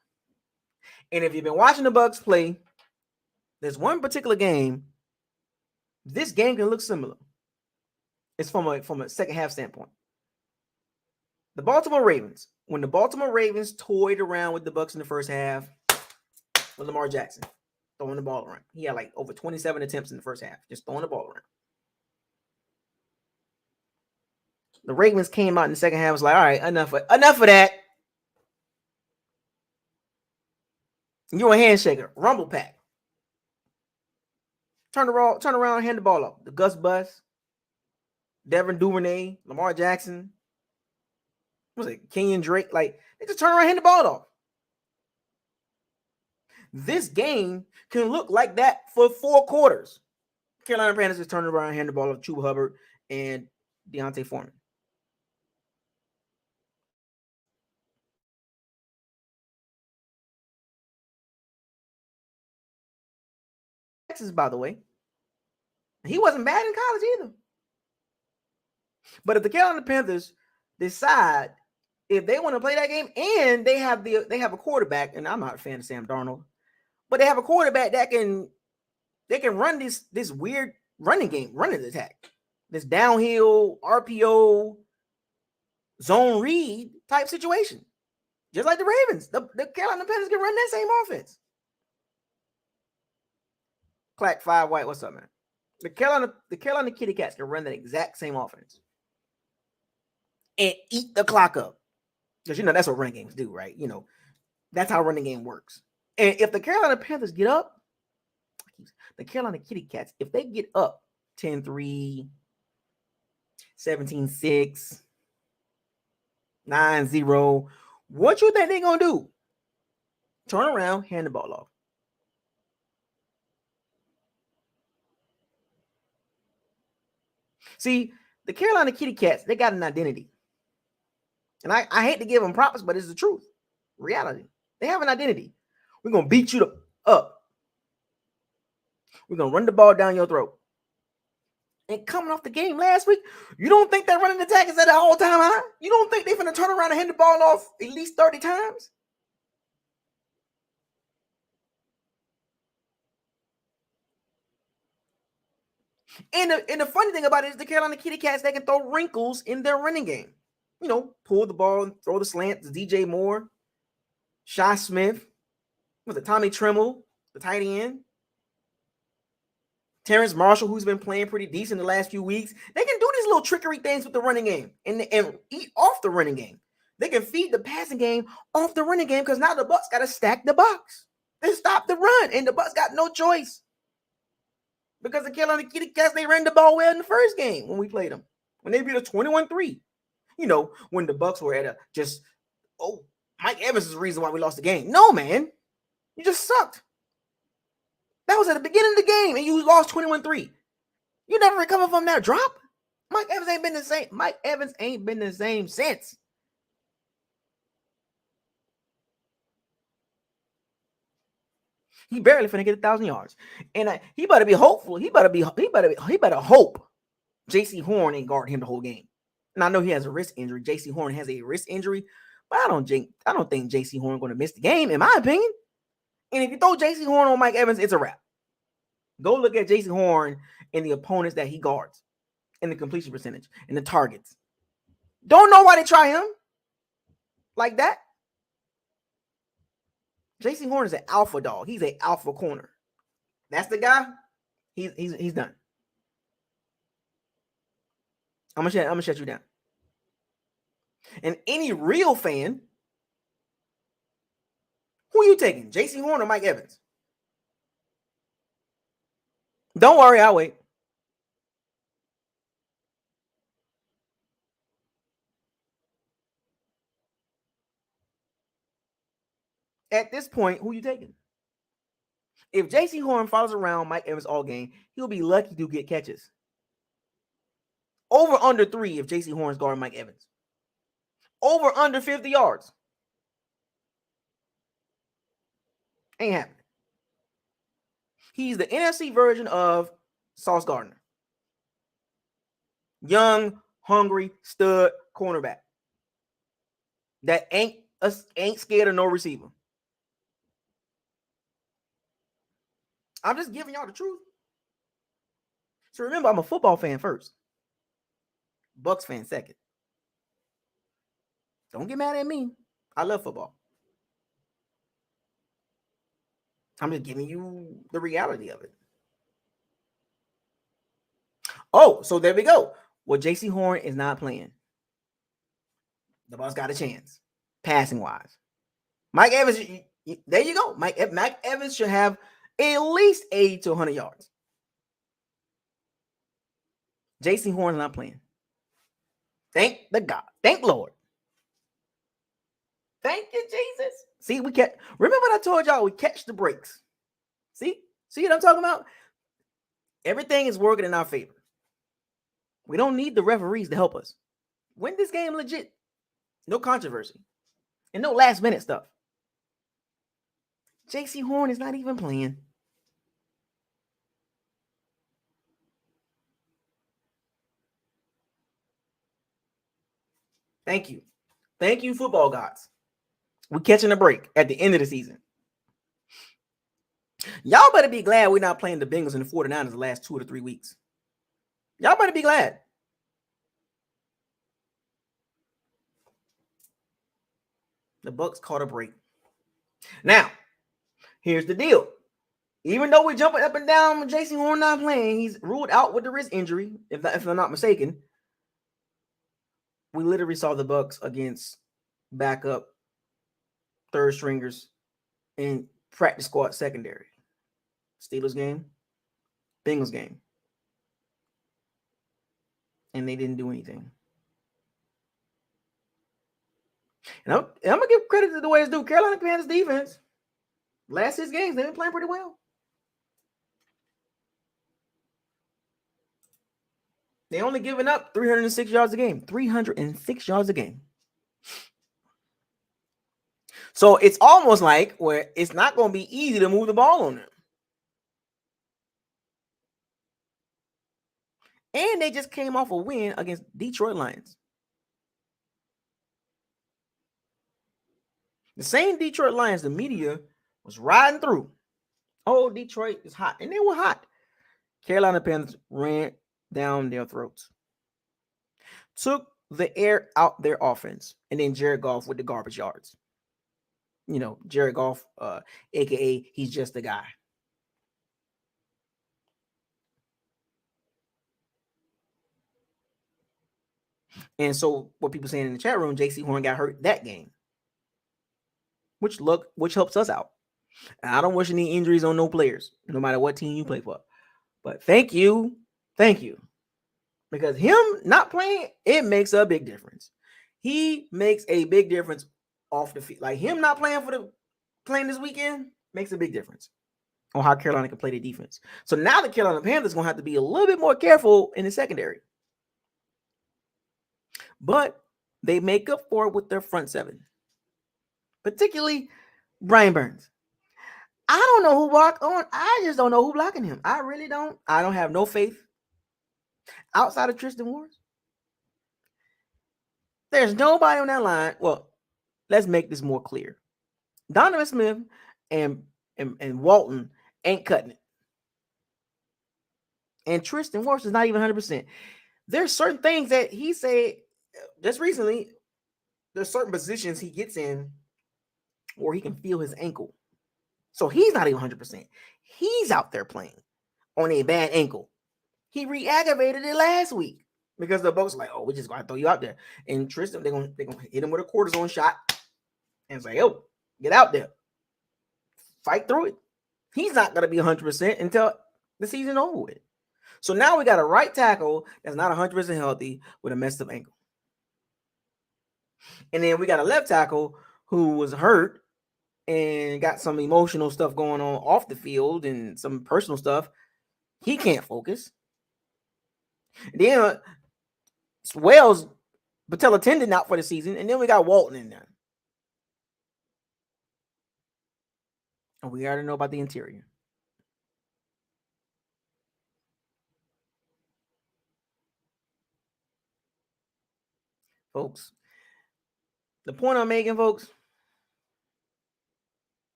And if you've been watching the Bucs play, there's one particular game. This game can look similar. It's from a second half standpoint. The Baltimore Ravens. When the Baltimore Ravens toyed around with the Bucs in the first half, with Lamar Jackson throwing the ball around. He had like over 27 attempts in the first half, just throwing the ball around. The Ravens came out in the second half, was like, all right, enough of that. You're a handshaker, rumble pack. Turn around, hand the ball up. The Gus Bus, Devin Duvernay, Lamar Jackson. What was it? Kenyon Drake. Like, they just turn around, hand the ball off. This game can look like that for 4 quarters. Carolina Panthers is turning around, hand the ball off to Chuba Hubbard and Deontay Foreman. Texas, by the way, he wasn't bad in college either. But if the Carolina Panthers decide If they want to play that game, and they have a quarterback, and I'm not a fan of Sam Darnold, but they have a quarterback that can run this weird running attack, this downhill RPO zone read type situation, just like the Ravens. The Carolina Panthers can run that same offense. Clack 5 White, what's up, man? The Carolina Kitty Cats can run that exact same offense and eat the clock up. Because that's what running games do, right? That's how running game works. And if the Carolina Panthers get up, the Carolina Kitty Cats, if they get up 10-3, 17-6, 9-0, what you think they're going to do? Turn around, hand the ball off. See, the Carolina Kitty Cats, they got an identity. And I hate to give them props, but it's the truth. Reality. They have an identity. We're going to beat you up. We're going to run the ball down your throat. And coming off the game last week, you don't think that running attack is at an all-time high? You don't think they're going to turn around and hand the ball off at least 30 times? And the funny thing about it is the Carolina Kitty Cats, they can throw wrinkles in their running game. Pull the ball and throw the slant to DJ Moore, Shi Smith, was it Tommy Tremble, the tight end, Terrence Marshall, who's been playing pretty decent the last few weeks. They can do these little trickery things with the running game and eat off the running game. They can feed the passing game off the running game because now the Bucs got to stack the box. They stop the run, and the Bucs got no choice. Because the Carolina Kitty Cats, they ran the ball well in the first game when we played them. When they beat us 21-3. When the Bucs were at Mike Evans is the reason why we lost the game. No, man. You just sucked. That was at the beginning of the game, and you lost 21-3. You never recover from that drop. Mike Evans ain't been the same. Mike Evans ain't been the same since. He barely finna get 1,000 yards, and he better be hopeful. He better hope J.C. Horn ain't guarding him the whole game. And I know he has a wrist injury. J.C. Horn has a wrist injury, but I don't think J.C. Horn going to miss the game, in my opinion. And if you throw J.C. Horn on Mike Evans, it's a wrap. Go look at J.C. Horn and the opponents that he guards, and the completion percentage and the targets. Don't know why they try him like that. J.C. Horn is an alpha dog. He's an alpha corner. That's the guy. He's done. I'm gonna shut you down. And any real fan, who are you taking? J.C. Horn or Mike Evans? Don't worry, I'll wait. At this point, who are you taking? If J.C. Horn follows around Mike Evans all game, he'll be lucky to get catches. Over under 3 if J.C. Horn's guarding Mike Evans. Over under 50 yards. Ain't happening. He's the NFC version of Sauce Gardner. Young, hungry, stud cornerback that ain't scared of no receiver. I'm just giving y'all the truth. So remember, I'm a football fan first. Bucs fan second. Don't get mad at me. I love football. I'm just giving you the reality of it. Oh, so there we go. Well, J.C. Horn is not playing. The Bucs got a chance, passing wise. Mike Evans, there you go. Mike Evans should have at least 80 to 100 yards. J.C. Horn's not playing. Thank the God. Thank Lord. Thank you, Jesus. See, remember what I told y'all? We catch the breaks. See what I'm talking about? Everything is working in our favor. We don't need the referees to help us. Win this game legit. No controversy. And no last minute stuff. J.C. Horn is not even playing. Thank you. Thank you, football gods. We're catching a break at the end of the season. Y'all better be glad we're not playing the Bengals and the 49ers the last 2 to 3 weeks. Y'all better be glad. The Bucs caught a break. Now, here's the deal. Even though we're jumping up and down with Jason Horn not playing, he's ruled out with the wrist injury, if I'm not mistaken. We literally saw the Bucs against backup third stringers in practice squad secondary. Steelers game, Bengals game. And they didn't do anything. And I'm going to give credit to the way it's due. Carolina Panthers defense, last 6 games, they've been playing pretty well. They only given up 306 yards a game. 306 yards a game. So it's almost like where it's not going to be easy to move the ball on them. And they just came off a win against Detroit Lions. The same Detroit Lions the media was riding through. Oh, Detroit is hot. And they were hot. Carolina Panthers ran down their throats. Took the air out their offense. And then Jared Goff with the garbage yards. You know, Jared Goff, a.k.a. he's just a guy. And so what people saying in the chat room, J.C. Horn got hurt that game. Which helps us out. And I don't wish any injuries on no players, no matter what team you play for. But thank you. Because him not playing, it makes a big difference. He makes a big difference off the field. Like him not playing this weekend makes a big difference on how Carolina can play the defense. So now the Carolina Panthers going to have to be a little bit more careful in the secondary. But they make up for it with their front seven. Particularly Brian Burns. I don't know who blocked on. I just don't know who blocking him. I really don't. I don't have no faith. Outside of Tristan Wirfs, there's nobody on that line. Well, let's make this more clear. Donovan Smith and Walton ain't cutting it. And Tristan Wirfs is not even 100%. There's certain things that he said just recently. There's certain positions he gets in where he can feel his ankle. So he's not even 100%. He's out there playing on a bad ankle. He re-aggravated it last week because the Bucs like, oh, we just gonna throw you out there. And Tristan, they're gonna hit him with a cortisone shot and say, oh, get out there. Fight through it. He's not gonna be 100% until the season over with. So now we got a right tackle that's not 100% healthy with a messed up ankle. And then we got a left tackle who was hurt and got some emotional stuff going on off the field and some personal stuff. He can't focus. Then Wells, patella tendon out for the season, and then we got Walton in there. And we already know about the interior. Folks, the point I'm making, folks,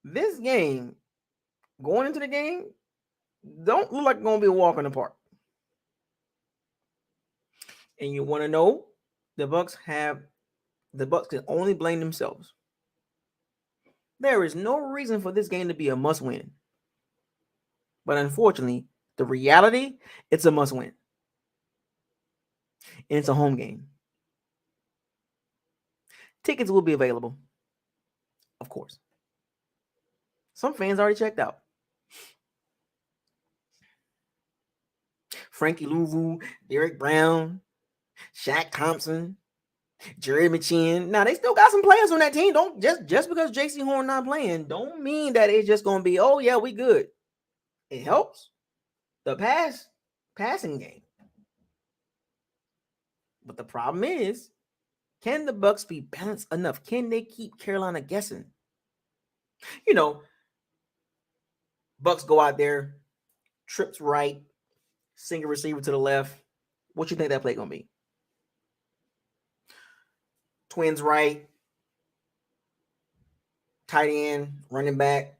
this game, going into the game, don't look like it's going to be a walk in the park. And you want to know, the Bucs can only blame themselves. There is no reason for this game to be a must-win. But unfortunately, the reality, it's a must-win. And it's a home game. Tickets will be available, of course. Some fans already checked out. Frankie Louvu, Derek Brown, Shaq Thompson, Jerry McChin. Now, they still got some players on that team. Don't just because J.C. Horn not playing, don't mean that it's just going to be, oh, yeah, we good. It helps the passing game. But the problem is, can the Bucs be balanced enough? Can they keep Carolina guessing? You know, Bucs go out there, trips right, single receiver to the left. What you think that play going to be? Twins right, tight end, running back.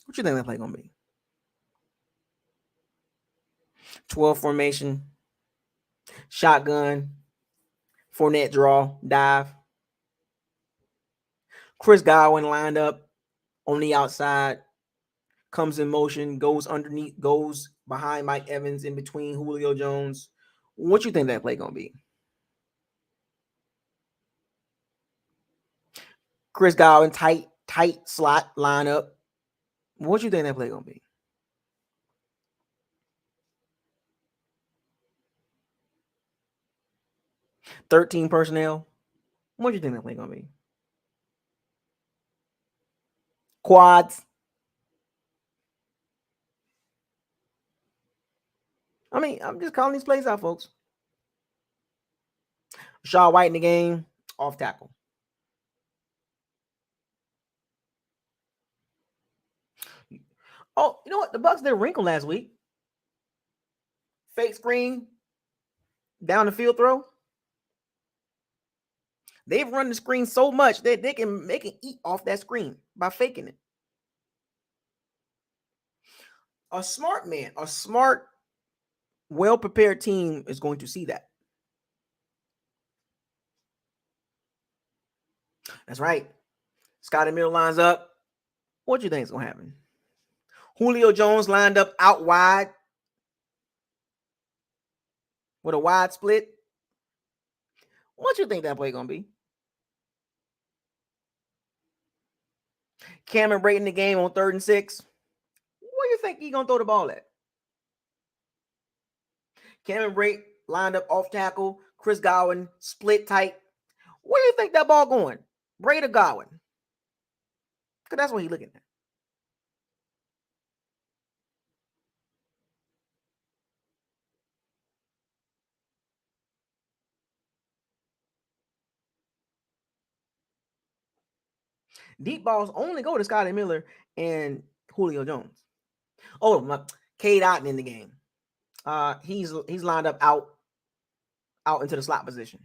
What you think that play gonna be? 12 formation, shotgun, Fournette draw, dive. Chris Godwin lined up on the outside, comes in motion, goes underneath, goes behind Mike Evans in between Julio Jones. What you think that play gonna be? Chris Godwin, tight slot lineup. What you think that play gonna be? 13 personnel. What you think that play gonna be? Quads. I mean, I'm just calling these plays out, folks. Shaw White in the game, off tackle. Oh, you know what? The Bucs did a wrinkle last week. Fake screen, down the field throw. They've run the screen so much that they can eat off that screen by faking it. A smart man, a smart, well-prepared team is going to see that. That's right. Scotty Miller lines up. What do you think is going to happen? Julio Jones lined up out wide with a wide split. What do you think that play going to be? Cameron Brate in the game on 3rd and 6. Where do you think he's going to throw the ball at? Cameron Brate lined up off tackle. Chris Godwin split tight. Where do you think that ball going? Brate or Godwin? Because that's what he's looking at. Deep balls only go to Scotty Miller and Julio Jones. Oh, my Cade Otton in the game. He's lined up out into the slot position.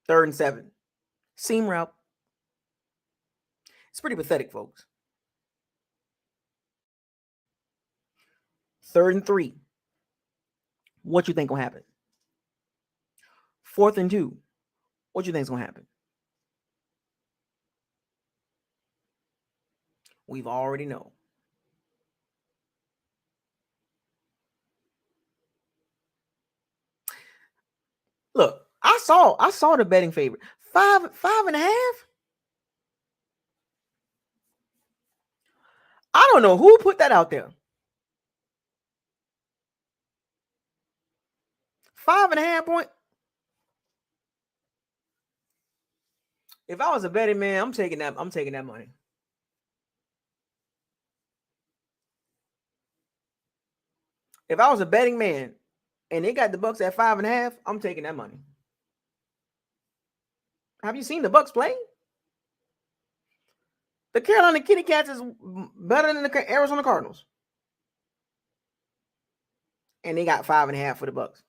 3rd and 7. Seam route. It's pretty pathetic, folks. 3rd and 3. What you think gonna happen? 4th and 2. What you think's gonna happen? We've already know. Look, I saw the betting favorite. 5.5. I don't know who put that out there. 5.5 point. If I was a betting man, I'm taking that money. If I was a betting man and they got the Bucs at 5.5, I'm taking that money. Have you seen the Bucs play? The Carolina Kitty Cats is better than the Arizona Cardinals. And they got 5.5 for the Bucs.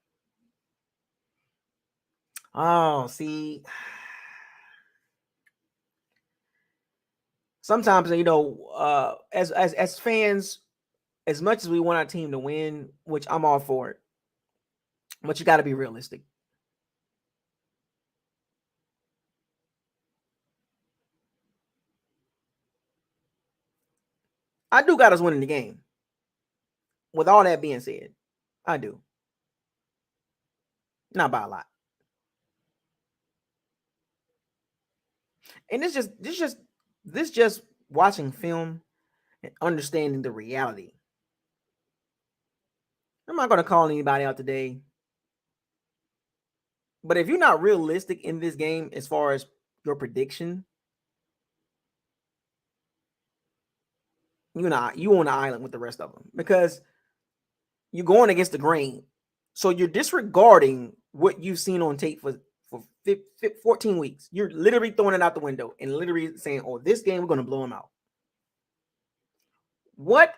Oh, see. Sometimes, as fans, as much as we want our team to win, which I'm all for it, but you got to be realistic. I do got us winning the game. With all that being said, I do. Not by a lot. And this just watching film and understanding the reality. I'm not going to call anybody out today. But if you're not realistic in this game as far as your prediction, you on the island with the rest of them because you're going against the grain. So you're disregarding what you've seen on tape for 14 weeks. You're literally throwing it out the window and literally saying, oh, this game, we're going to blow them out. What?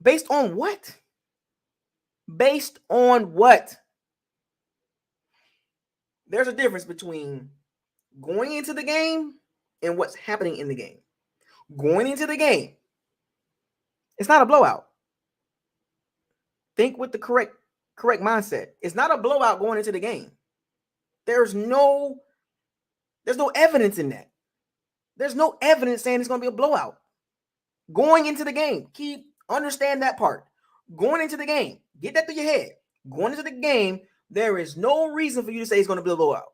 Based on what? Based on what? There's a difference between going into the game and what's happening in the game. Going into the game, it's not a blowout. Think with the correct mindset. It's not a blowout going into the game. There's no evidence in that. There's no evidence saying it's going to be a blowout. Going into the game, understand that part. Going into the game, get that through your head. Going into the game, there is no reason for you to say it's going to be a blowout.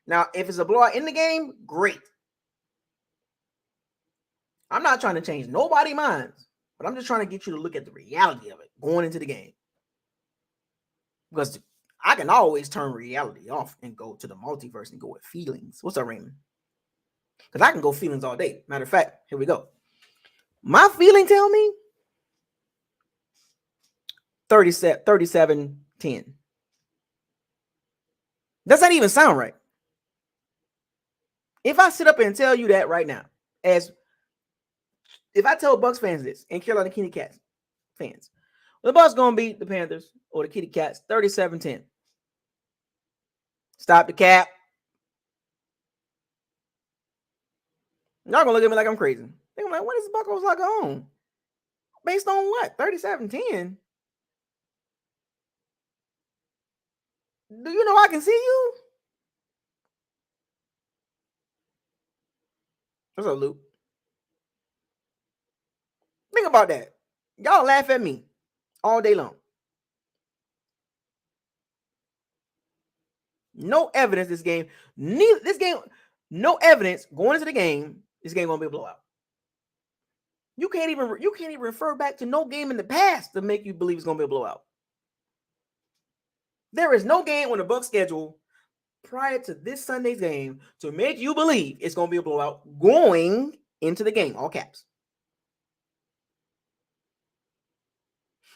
Now, if it's a blowout in the game, great. I'm not trying to change nobody's minds, but I'm just trying to get you to look at the reality of it going into the game. Because I can always turn reality off and go to the multiverse and go with feelings. What's up, Raymond? Because I can go feelings all day. Matter of fact, here we go. My feeling tell me 37-10. Does that even sound right? If I sit up and tell you that right now, if I tell Bucs fans this and Carolina Kitty Cats fans, the Bucs going to beat the Panthers or the Kitty Cats 37-10. Stop the cap. Y'all going to look at me like I'm crazy. They're like, what is the Buccos like on? Based on what? 37-10? Do you know I can see you? What's up, Luke? Think about that. Y'all laugh at me all day long. No evidence this game. No evidence going into the game. This game gonna be a blowout. You can't even refer back to no game in the past to make you believe it's gonna be a blowout. There is no game on the Bucs schedule prior to this Sunday's game to make you believe it's gonna be a blowout going into the game. All caps.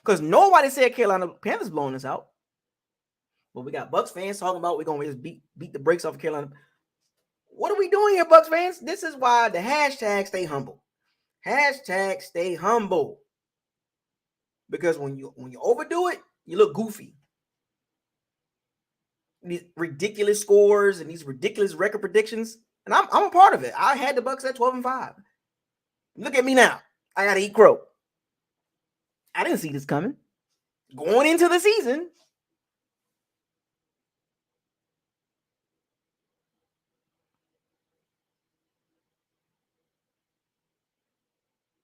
Because nobody said Carolina Panthers blowing us out. But we got Bucs fans talking about we're gonna just beat the brakes off of Carolina. What are we doing here, Bucs fans? This is why the hashtag stay humble. Hashtag stay humble. Because when you overdo it, you look goofy. These ridiculous scores and these ridiculous record predictions, and I'm a part of it. I had the Bucs at 12-5. Look at me now. I gotta eat crow. I didn't see this coming. Going into the season.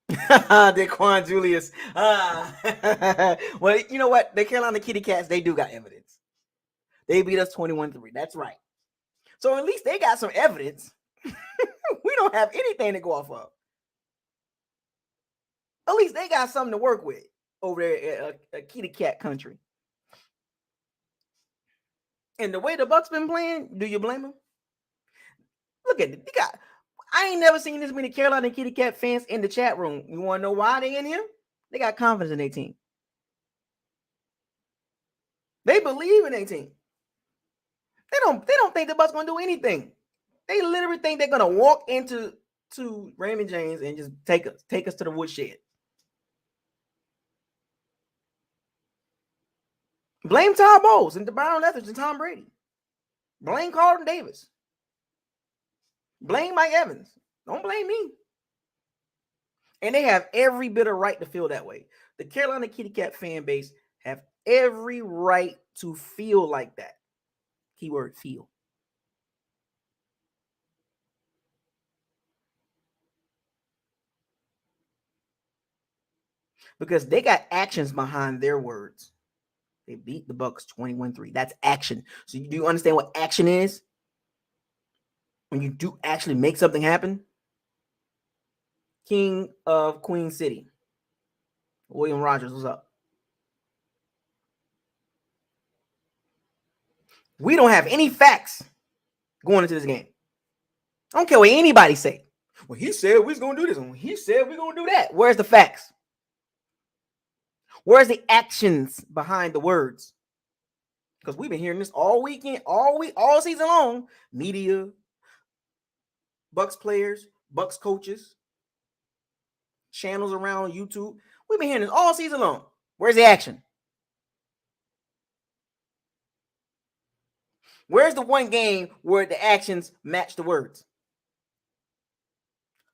Daquan Julius. Well, you know what? The Carolina Kitty Cats, they do got evidence. They beat us 21-3. That's right. So at least they got some evidence. We don't have anything to go off of. At least they got something to work with over there at Kitty Cat country. And the way the Bucs been playing, do you blame them? Look at it. I ain't never seen this many Carolina Kitty Cat fans in the chat room. You want to know why they in here? They got confidence in their team. They believe in their team. They don't think the Bucs gonna do anything. They literally think they're gonna walk into Raymond James and just take us to the woodshed. Blame Todd Bowles and Byron Leftwich and Tom Brady. Blame Carlton Davis. Blame Mike Evans. Don't blame me. And they have every bit of right to feel that way. The Carolina Kitty Cat fan base have every right to feel like that. Keyword feel. Because they got actions behind their words. They beat the Bucs 21-3. That's action. So do you understand what action is? When you do actually make something happen? King of Queen City. William Rogers, what's up? We don't have any facts going into this game. I don't care what anybody say. Well, he said we was going to do this. And he said we're going to do that. Where's the facts? Where's the actions behind the words? Because we've been hearing this all weekend, all season long. Media, Bucs players, Bucs coaches, channels around YouTube. We've been hearing this all season long. Where's the action? Where's the one game where the actions match the words?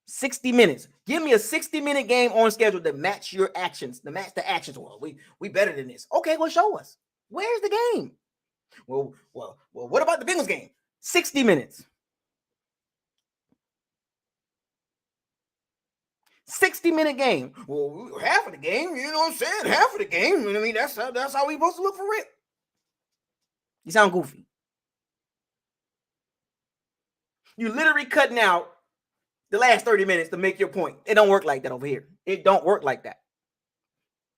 60 minutes. Give me a 60-minute game on schedule that match your actions, to match the actions. Well, we better than this. Okay, well, show us. Where's the game? Well, what about the Bengals game? 60 minutes. 60-minute game. Well, half of the game, you know what I'm saying? Half of the game. I mean, that's how we supposed to look for it. You sound goofy. You literally cutting out the last 30 minutes to make your point. It don't work like that over here. It don't work like that.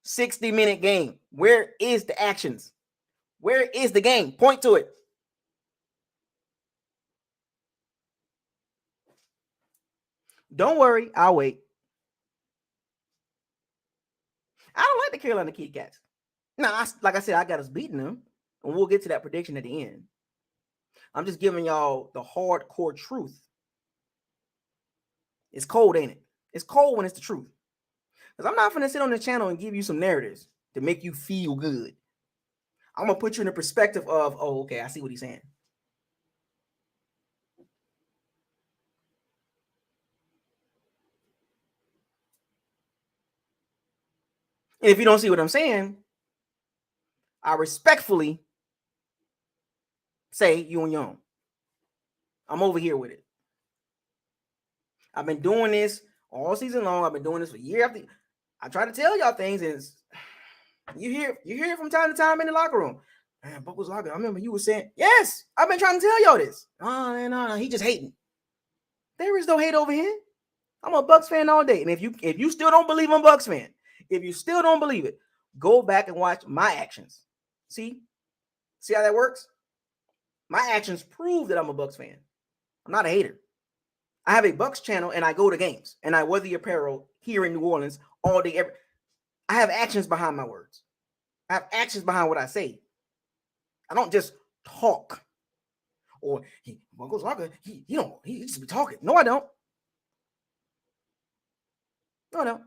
60-minute game. Where is the actions? Where is the game? Point to it. Don't worry, I'll wait. I don't like the Carolina Kitty Cats. Now, like I said, I got us beating them, and we'll get to that prediction at the end. I'm just giving y'all the hardcore truth. It's cold, ain't it? It's cold when it's the truth. Because I'm not going to sit on the channel and give you some narratives to make you feel good. I'm going to put you in the perspective of, oh, okay, I see what he's saying. And if you don't see what I'm saying, I respectfully say you on your own. I'm over here with it. I've been doing this all season long. I've been doing this for year after. I try to tell y'all things, and you hear it from time to time in the locker room. Man, Buck was locker. I remember you were saying, yes, I've been trying to tell y'all this. Oh, no, he just hating. There is no hate over here. I'm a Bucks fan all day. And if you still don't believe I'm a Bucks fan, if you still don't believe it, go back and watch my actions. See how that works? My actions prove that I'm a Bucks fan. I'm not a hater. I have a Bucks channel and I go to games and I wear the apparel here in New Orleans all day. I have actions behind my words. I have actions behind what I say. I don't just talk. Or he just be talking. No, I don't. No, I don't.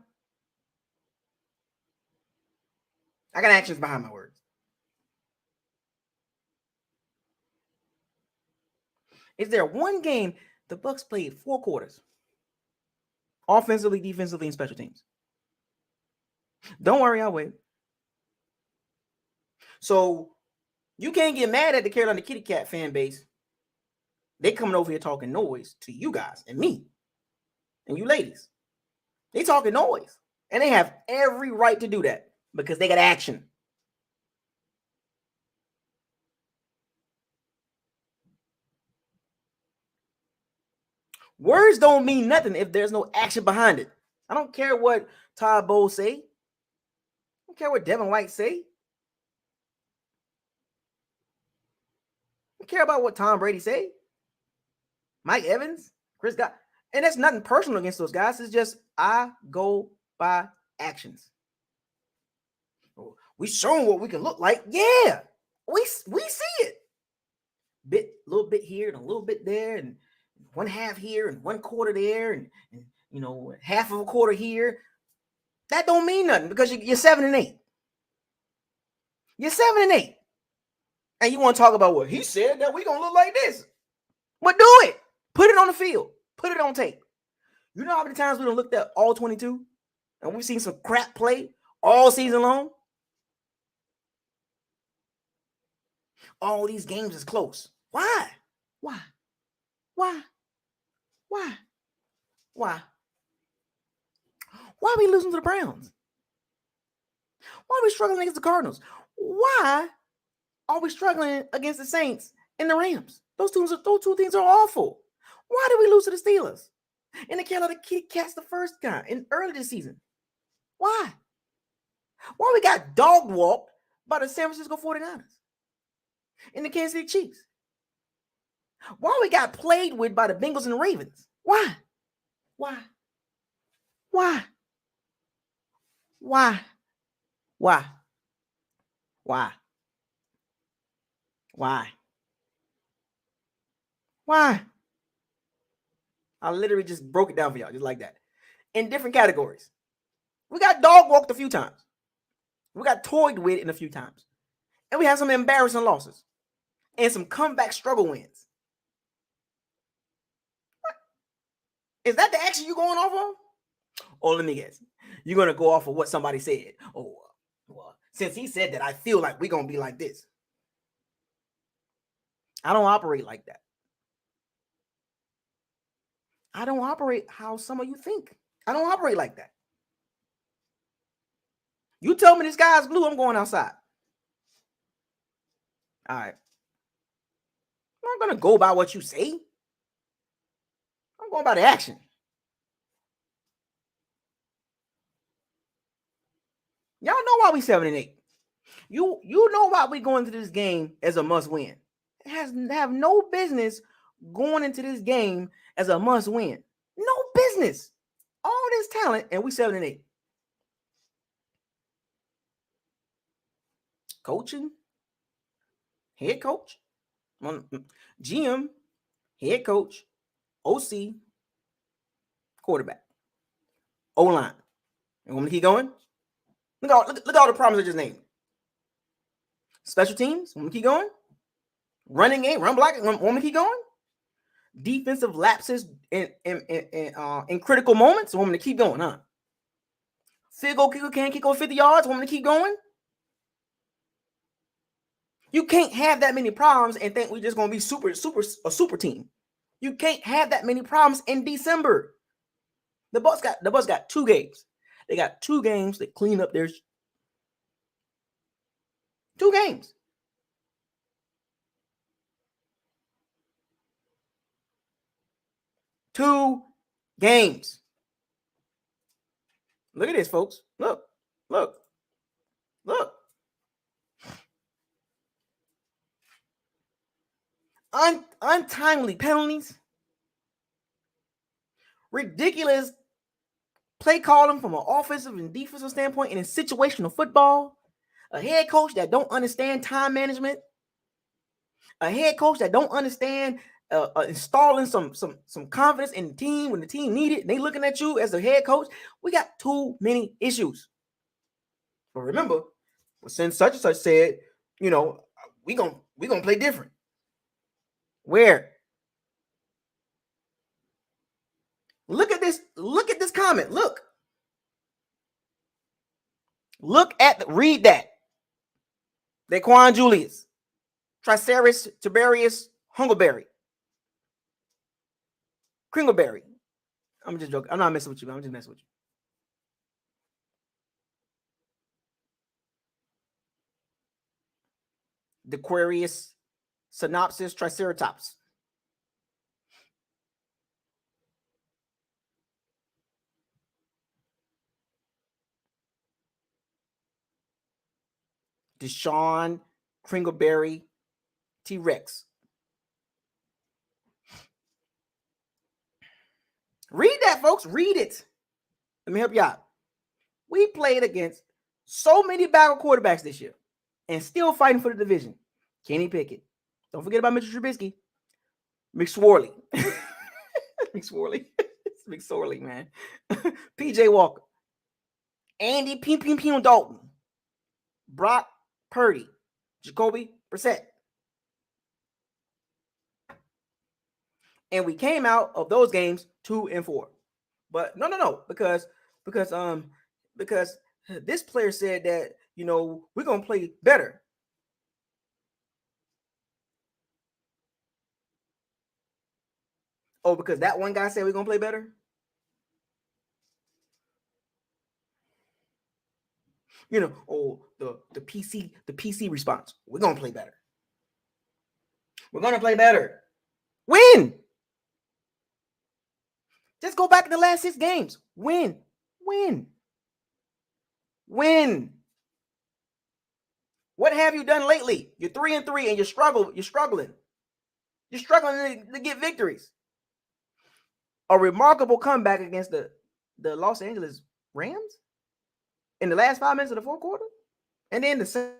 I got actions behind my words. Is there one game the Bucks played 4 quarters? Offensively, defensively, and special teams. Don't worry, I'll wait. So you can't get mad at the Carolina Kitty Cat fan base. They coming over here talking noise to you guys and me and you ladies. They talking noise. And they have every right to do that because they got action. Words don't mean nothing if there's no action behind it. I don't care what Todd Bowles say. I don't care what Devin White say. I don't care about what Tom Brady say. Mike Evans, Chris God. And that's nothing personal against those guys. It's just I go by actions. We showing what we can look like. Yeah, we see it. A little bit here and a little bit there, and 1/2 here and 1/4 there, and half of a quarter here. That don't mean nothing because you're 7-8. You're 7-8, and you want to talk about what he said that we gonna look like this. But do it. Put it on the field. Put it on tape. You know how many times we done looked at all 22, and we've seen some crap play all season long. All these games is close. Why? Why are we losing to the Browns? Why are we struggling against the Cardinals? Why are we struggling against the Saints and the Rams? Those two things are awful. Why did we lose to the Steelers? And the Carolina Kitty Cats the first guy in early this season. Why? Why we got dog walked by the San Francisco 49ers and the Kansas City Chiefs? Why we got played with by the Bengals and the Ravens? Why? Why? Why? Why? Why? Why? Why? Why? I literally just broke it down for y'all, just like that. In different categories. We got dog walked a few times. We got toyed with in a few times. And we have some embarrassing losses. and some comeback struggle wins. Is that the action you going off of? Oh, let me guess. You're going to go off of what somebody said. Oh, well, since he said that, I feel like we're going to be like this. I don't operate like that. I don't operate how some of you think. I don't operate like that. You tell me the sky's blue, I'm going outside. All right. I'm not going to go by what you say. I'm going by the action. Y'all know why we 7-8. You know why we going into this game as a must win. It have no business going into this game as a must win. No business. All this talent, and we 7-8. Coaching, head coach, GM, head coach, OC, quarterback, O-line. You want me to keep going? Look at all the problems I just named. Special teams. Want me to keep going? Running game, run block. Want me to keep going? Defensive lapses in critical moments. Want me to keep going, huh? Field goal kicker can't kick over 50 yards. Want me to keep going? You can't have that many problems and think we're just gonna be a super team. You can't have that many problems in December. The Bucs got 2 games. They got 2 games to clean up their 2 games. Two games. Look at this, folks. Look. Untimely penalties. Ridiculous play calling from an offensive and defensive standpoint in a situational football. A head coach that don't understand time management. A head coach that don't understand installing some confidence in the team when the team need it. They looking at you as a head coach. We got too many issues. But remember, since such and such said, we gonna play different. Where? Look at this comment. Read that. Daquan Julius, Triceris, Tiberius, Hungleberry, Kringleberry. I'm just joking. I'm not messing with you, man. I'm just messing with you. Dequarius, Synopsis, Triceratops. Deshaun, Kringleberry, T-Rex. Read that, folks. Read it. Let me help you out. We played against so many backup quarterbacks this year and still fighting for the division. Kenny Pickett. Don't forget about Mitchell Trubisky. McSorley. McSorley, man. PJ Walker. Andy Pim Dalton. Brock Purdy. Jacoby Brissett. And we came out of those games 2-4. But no, because this player said that, we're going to play better. Oh, because that one guy said we're going to play better? The PC response. We're going to play better. We're going to play better. Win. Just go back to the last 6 games. Win. What have you done lately? You're 3-3 and you're struggling. You're struggling to get victories. A remarkable comeback against the Los Angeles Rams in the last 5 minutes of the fourth quarter. And then the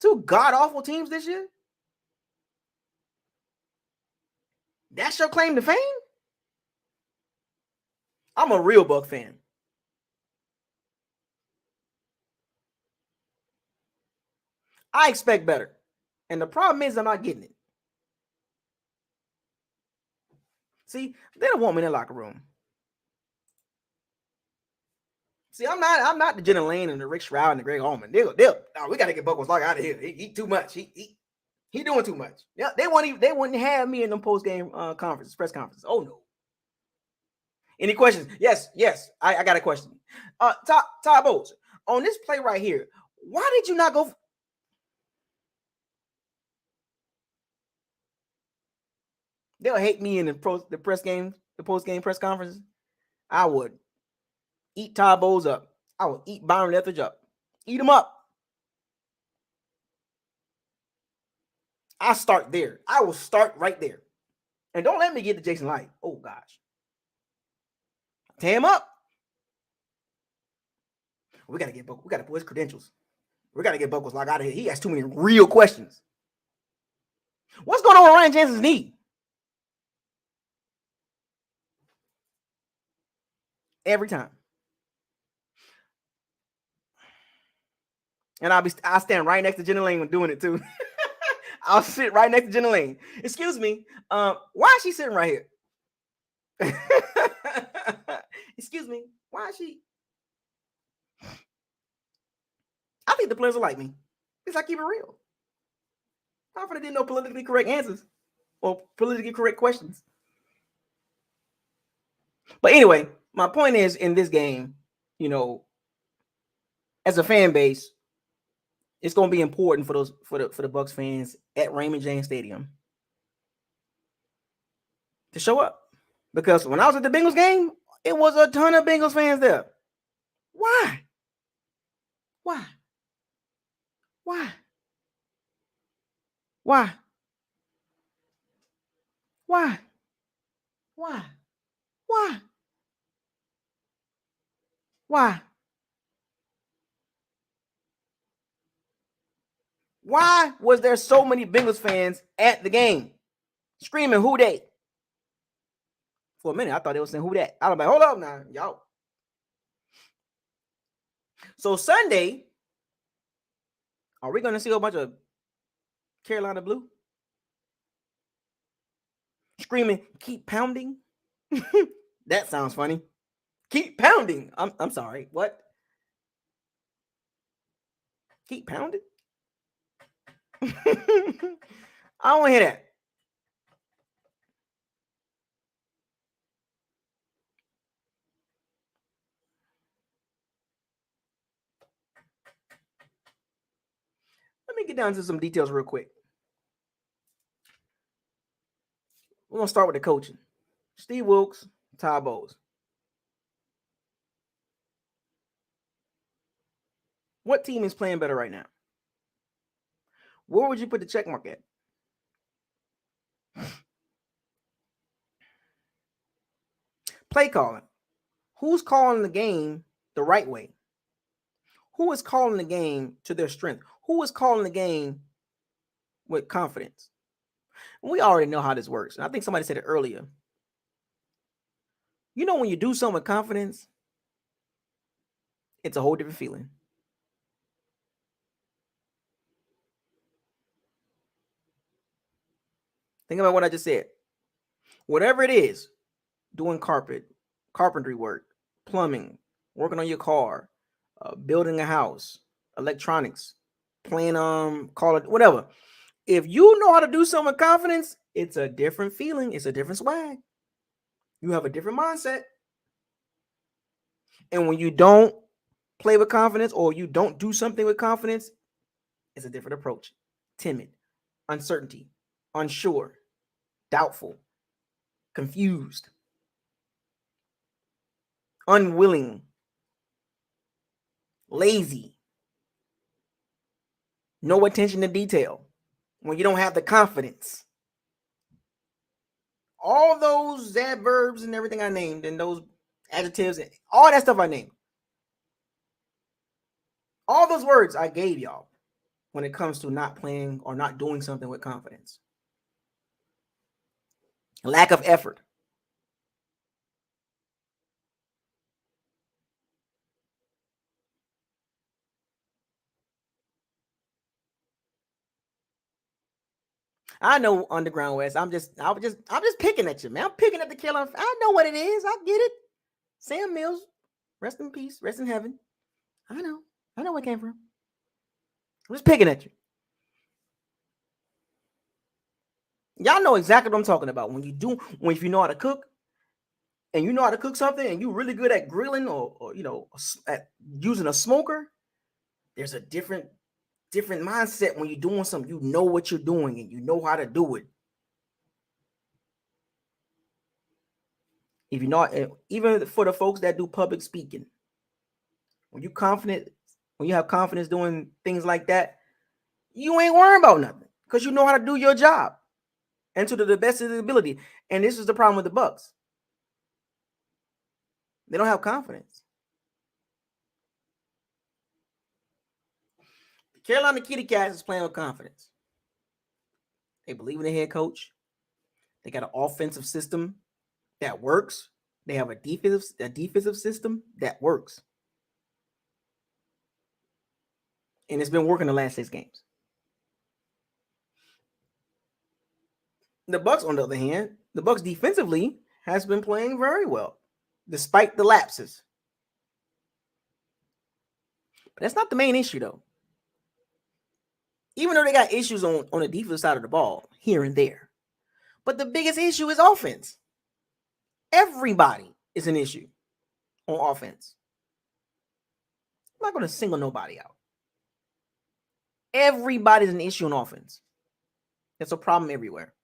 2 god-awful teams this year. That's your claim to fame? I'm a real Buck fan. I expect better. And the problem is I'm not getting it. See, they don't want me in the locker room. See, I'm not the Jenna Lane and the Rick Stroud and the Greg Allman. We gotta get Buckles Lock out of here. He too much. He doing too much. Yeah, they wouldn't have me in them post game conferences, press conferences. Oh no. Any questions? Yes. I got a question. Todd Bowles, on this play right here, why did you not go? They'll hate me in the press game, the post game press conferences. I would eat Todd Bowles up. I would eat Byron Leftwich up. Eat him up. I start there. I will start right there. And don't let me get to Jason Light. Oh gosh. Tear him up. We gotta put his credentials. We gotta get Buckles Lock out of here. He has too many real questions. What's going on with Ryan Jensen's knee? Every time. And I'll stand right next to Jenna Lane when doing it too. I'll sit right next to Jenna Lane. Excuse me. Why is she sitting right here? Excuse me. Why is she? I think the players will like me. Because I keep it real. I didn't know politically correct answers or politically correct questions. But anyway, my point is in this game, as a fan base, it's going to be important for the Bucs fans at Raymond James Stadium to show up. Because when I was at the Bengals game, it was a ton of Bengals fans there. Why? Why? Why? Why? Why? Why? Why? Why? Why was there so many Bengals fans at the game screaming, "Who they?" For a minute, I thought they were saying, "Who that?" I was like, hold up now, y'all. So Sunday, are we going to see a bunch of Carolina Blue screaming, "Keep pounding"? That sounds funny. Keep pounding. I'm sorry. What? Keep pounding? I don't want to hear that. Let me get down to some details real quick. We're going to start with the coaching. Steve Wilkes, Todd Bowles. What team is playing better right now? Where would you put the check mark at? Play calling. Who's calling the game the right way? Who is calling the game to their strength? Who is calling the game with confidence? We already know how this works. And I think somebody said it earlier. When you do something with confidence, it's a whole different feeling. Think about what I just said. Whatever it is, doing carpentry work, plumbing, working on your car, building a house, electronics, playing call it whatever. If you know how to do something with confidence, it's a different feeling. It's a different swag. You have a different mindset. And when you don't play with confidence or you don't do something with confidence, it's a different approach. Timid, uncertainty, unsure, doubtful, confused, unwilling, lazy, no attention to detail. When you don't have the confidence. All those adverbs and everything I named and those adjectives and all that stuff I named. All those words I gave y'all when it comes to not playing or not doing something with confidence. Lack of effort. I know Underground West. I'm just picking at you, man. I'm picking at the Carolina. I know what it is. I get it. Sam Mills, rest in peace, rest in heaven. I know where it came from. I'm just picking at you. Y'all know exactly what I'm talking about. If you know how to cook, and you know how to cook something, and you're really good at grilling or at using a smoker, there's a different mindset when you're doing something. You know what you're doing, and you know how to do it. If you're not, even for the folks that do public speaking, when you have confidence doing things like that, you ain't worrying about nothing because you know how to do your job and to the best of the ability. And this is the problem with the Bucks. They don't have confidence. The Carolina Kitty Cats is playing with confidence. They believe in the head coach. They got an offensive system that works. They have a defensive system that works. And it's been working the last 6 games. The Bucks, on the other hand, the Bucks defensively has been playing very well, despite the lapses. But that's not the main issue, though. Even though they got issues on the defensive side of the ball here and there. But the biggest issue is offense. Everybody is an issue on offense. I'm not going to single nobody out. Everybody's an issue on offense. It's a problem everywhere.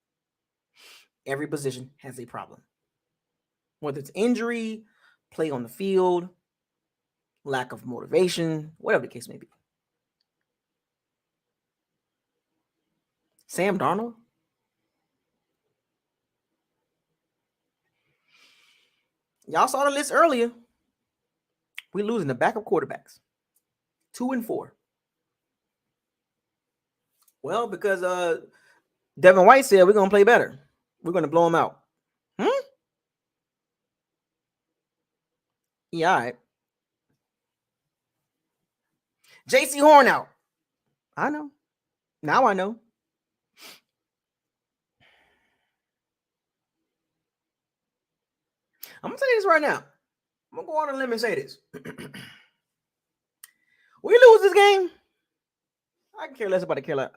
Every position has a problem. Whether it's injury, play on the field, lack of motivation, whatever the case may be. Sam Darnold? Y'all saw the list earlier. We're losing the backup quarterbacks. 2 and 4. Well, because Devin White said we're going to play better. We're going to blow them out. Yeah, all right. JC Horn out. I know. Now I know. I'm going to say this right now. I'm going to go on a limb and say this. We lose this game, I can care less about the Carolina.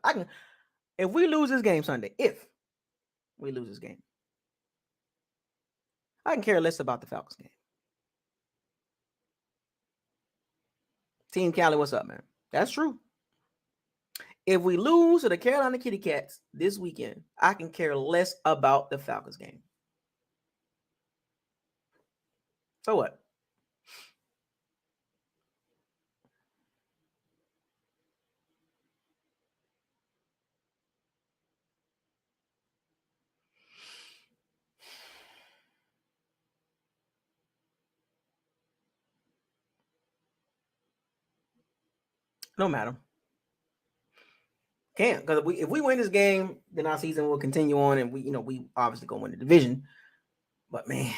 If we lose this game Sunday, I can care less about the Falcons game. Team Cali, what's up, man? That's true. If we lose to the Carolina Kitty Cats this weekend, I can care less about the Falcons game. So what? No matter. Can't, because if we win this game, then our season will continue on, and we obviously gonna win the division. But man,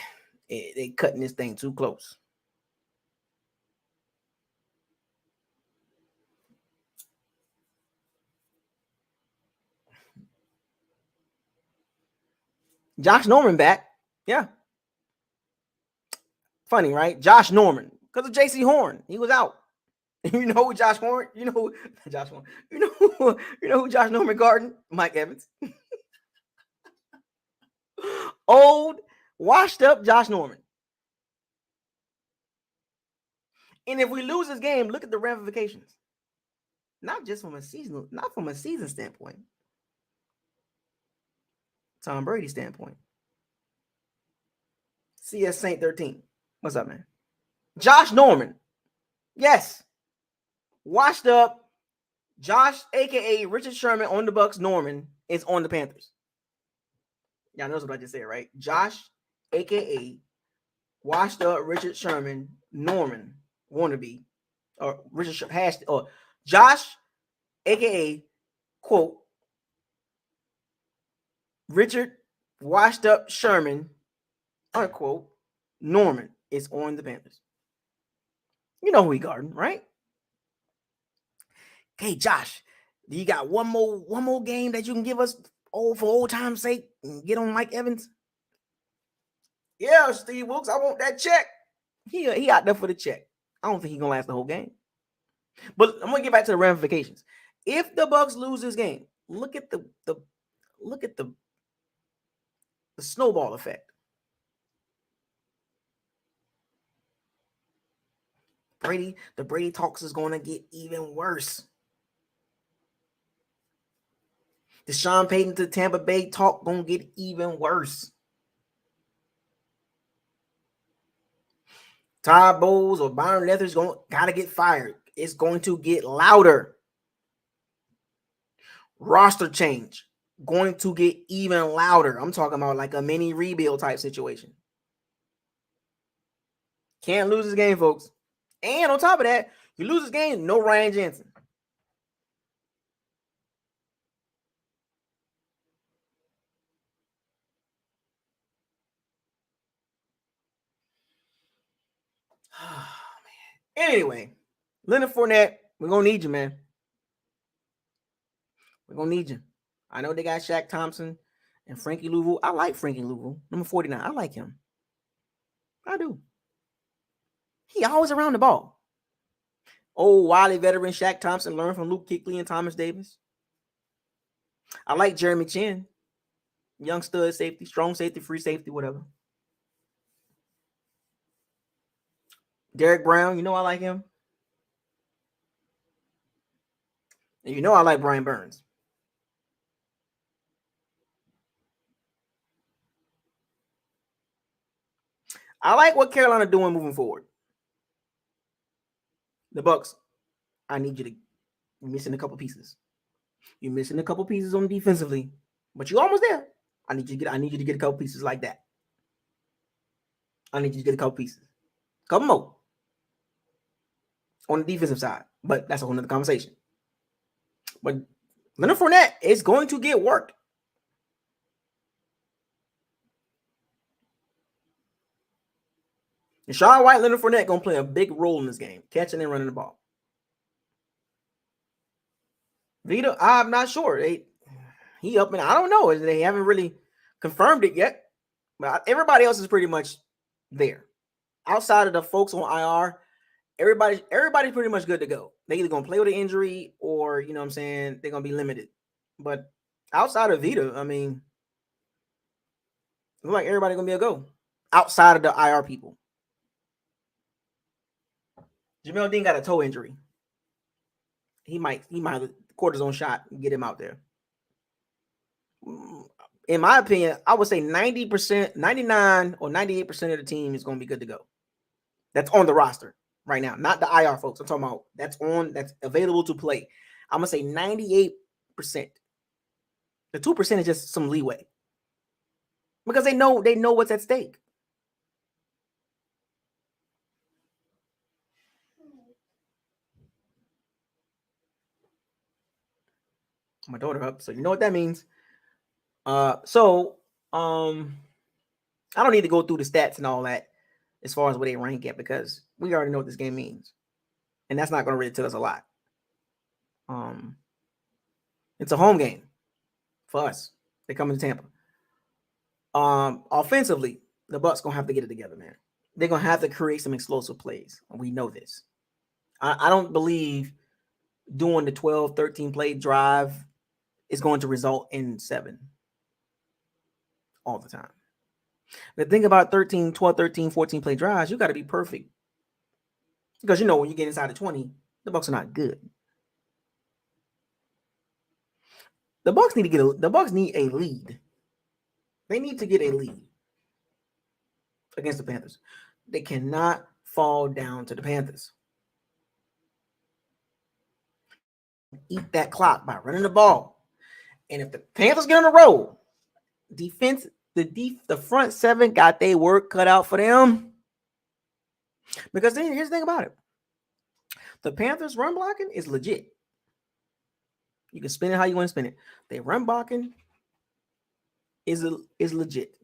they cutting this thing too close. Josh Norman back, yeah. Funny, right? Josh Norman, because of JC Horn, he was out. You know who Josh Horn? You know who Josh Horn? You know who Josh Norman Garden? Mike Evans. Old, washed up Josh Norman. And if we lose this game, look at the ramifications. Not from a season standpoint. Tom Brady standpoint. CS Saint 13. What's up, man? Josh Norman. Yes. Washed up. Josh, aka Richard Sherman on the Bucks. Norman is on the Panthers. Y'all knows what I just said, right? Josh, aka washed up Richard Sherman, Norman wannabe, or Richard or Josh, aka quote Richard washed up Sherman, unquote, Norman is on the Panthers. You know who he guarding, right? Hey, Josh, do you got one more game that you can give us Oh, for old time's sake, get on Mike Evans. Yeah, Steve Wilkes, I want that check. He out there for the check. I don't think he's gonna last the whole game. But I'm gonna get back to the ramifications. If the Bucs lose this game, look at the snowball effect. The Brady talks is gonna get even worse. The Sean Payton to Tampa Bay talk gonna get even worse. Todd Bowles or Byron Leftwich gotta get fired. It's going to get louder. Roster change going to get even louder. I'm talking about like a mini rebuild type situation. Can't lose this game, folks. And on top of that, you lose this game, no Ryan Jensen. Oh, man. Anyway, Leonard Fournette, we're going to need you, man. We're going to need you. I know they got Shaq Thompson and Frankie Louisville. I like Frankie Louisville, number 49. I like him. I do. He always around the ball. Old wily veteran Shaq Thompson learned from Luke Kuechly and Thomas Davis. I like Jeremy Chin. Young stud safety, strong safety, free safety, whatever. Derek Brown, you know I like him. And you know I like Brian Burns. I like what Carolina doing moving forward. The Bucs, I need you to. You're missing a couple pieces. You're missing a couple pieces on defensively, but you're almost there. I need you to get a couple pieces like that. I need you to get a couple pieces. Couple more on the defensive side, but that's a whole nother conversation. But Leonard Fournette is going to get work. And Sean White, Leonard Fournette going to play a big role in this game, catching and running the ball. Vita, I'm not sure. He up and I don't know. They haven't really confirmed it yet. But everybody else is pretty much there. Outside of the folks on IR, everybody's pretty much good to go. They either gonna play with an injury or you know what I'm saying, they're gonna be limited. But outside of Vita, I mean, it looks like everybody's gonna be a go. Outside of the IR people. Jamel Dean got a toe injury. He might have a cortisone shot and get him out there. In my opinion, I would say 90%, 99 or 98% of the team is going to be good to go. That's on the roster right now, not the IR folks. I'm talking about that's available to play. I'm going to say 98%. The 2% is just some leeway because they know what's at stake. My daughter up, so you know what that means. I don't need to go through the stats and all that as far as where they rank at because we already know what this game means. And that's not going to really tell us a lot. It's a home game for us. They come to Tampa. Offensively, the Bucs going to have to get it together, man. They're going to have to create some explosive plays. We know this. I don't believe doing the 12, 13 play drive is going to result in 7 all the time. The thing about 12, 13, 14 play drives, you got to be perfect. Because you know when you get inside of 20, the Bucs are not good. The Bucs need a lead. They need to get a lead against the Panthers. They cannot fall down to the Panthers. Eat that clock by running the ball. And if the Panthers get on the roll, defense, the front 7 got their work cut out for them. Because then here's the thing about it. The Panthers run blocking is legit. You can spin it how you want to spin it. They run blocking is legit.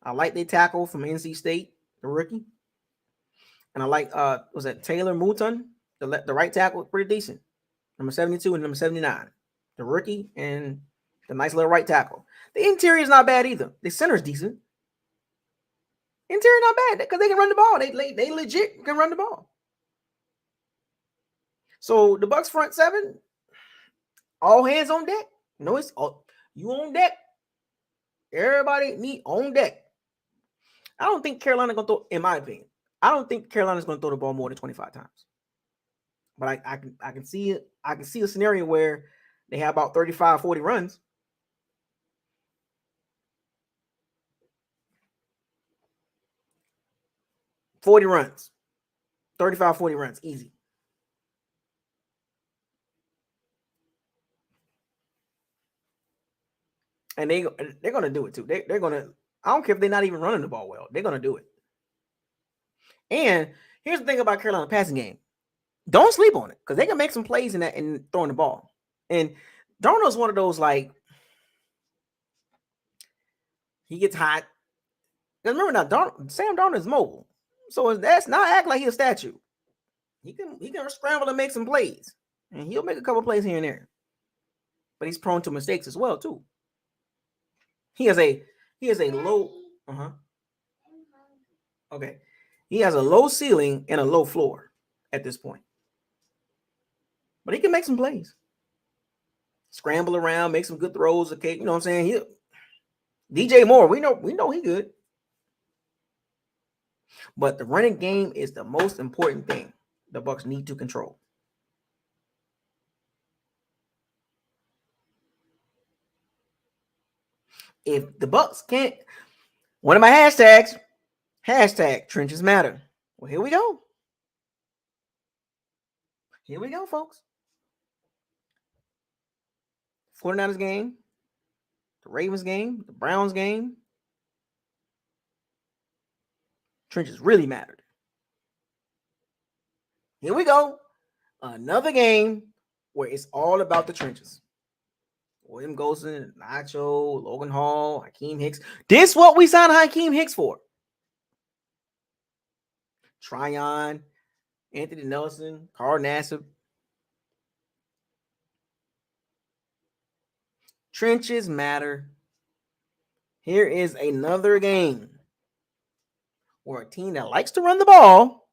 I like they tackle from NC State, the rookie. And I like was that Taylor Mouton, the right tackle, pretty decent. Number 72 and number 79. The rookie and the nice little right tackle. The interior is not bad either. The center is decent. Interior not bad because they can run the ball. They legit can run the ball. So the Bucs front seven, all hands on deck. No, it's all, you on deck. Everybody need on deck. I don't think Carolina's gonna throw, in my opinion, I don't think Carolina's gonna throw the ball more than 25 times. But I can see it. I can see a scenario where they have about 35, 40 runs. $40 runs. 35, 40 runs. Easy. And they're going to do it too. They're going to, I don't care if they're not even running the ball well. They're going to do it. And here's the thing about Carolina passing game. Don't sleep on it because they can make some plays in that and throwing the ball. And Darnold's one of those, like, he gets hot. Because remember now, Sam Darnold is mobile. So that's not act like he's a statue. He can scramble and make some plays. And he'll make a couple plays here and there. But he's prone to mistakes as well, too. He has a low. Okay. He has a low ceiling and a low floor at this point. But he can make some plays. Scramble around, make some good throws. Okay, you know what I'm saying? DJ Moore, we know he good. But the running game is the most important thing the Bucs need to control. If the Bucs can't, one of my hashtags, #trenches matter. Well, here we go. Here we go, folks. 49ers game, the Ravens game, the Browns game. Trenches really mattered. Here we go. Another game where it's all about the trenches. William Golson, Nacho, Logan Hall, Hakeem Hicks. This is what we signed Hakeem Hicks for. Tryon, Anthony Nelson, Carl Nassib. Trenches matter. Here is another game where a team that likes to run the ball.